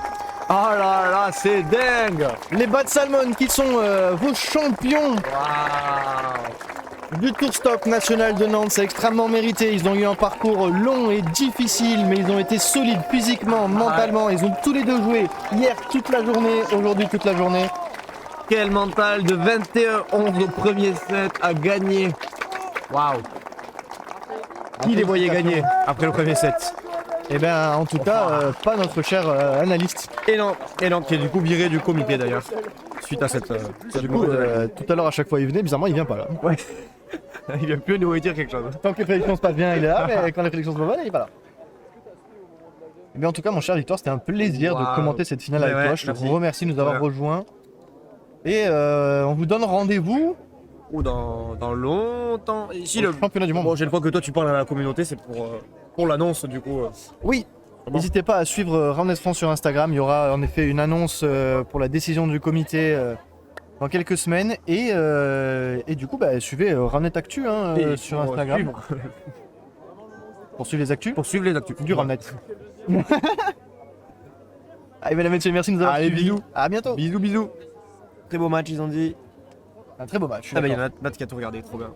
Ah là là, c'est dingue. les Balsalmon qui sont vos champions Waouh. du Tour Stop national de Nantes. C'est extrêmement mérité. Ils ont eu un parcours long et difficile, mais ils ont été solides physiquement, mentalement. Ils ont tous les deux joué hier toute la journée, aujourd'hui toute la journée. Quel mental de 21-11 au premier set à gagner. Waouh. Qui les voyait gagner après le premier set? Et bien, en tout cas, pas notre cher analyste. Et non, qui est du coup viré du comité d'ailleurs. Suite à cette. Du coup, tout à l'heure, à chaque fois, il venait. Bizarrement, il vient pas là. Ouais. Il vient plus nous dire quelque chose. Tant que les prédictions se passent bien, il est là, mais quand les prédictions se passent mal, il est pas là. Et bien, en tout cas, mon cher Victor, c'était un plaisir de Waouh. commenter cette finale Ouais, avec ouais, toi. Je te merci. remercie de nous avoir Voilà. rejoints. Et on vous donne rendez-vous ou dans longtemps. Ici, le championnat du monde. Bon, j'ai le fois que toi tu parles à la communauté, c'est pour l'annonce du coup. Oui, Comment n'hésitez pas à suivre Roundnet France sur Instagram. Il y aura en effet une annonce pour la décision du comité dans quelques semaines. Et du coup, bah, suivez Roundnet Actu hein, Et sur pour Instagram. suivre. Pour suivre les actus Pour suivre les actus. du Roundnet. Allez, mesdames et messieurs, merci de nous avoir Allez, suivis. bisous. À bientôt. Bisous, bisous. Très beau match, ils ont dit. Un très beau match. Ah bah, il y d'accord. en a Matt qui a tout regardé, trop bien.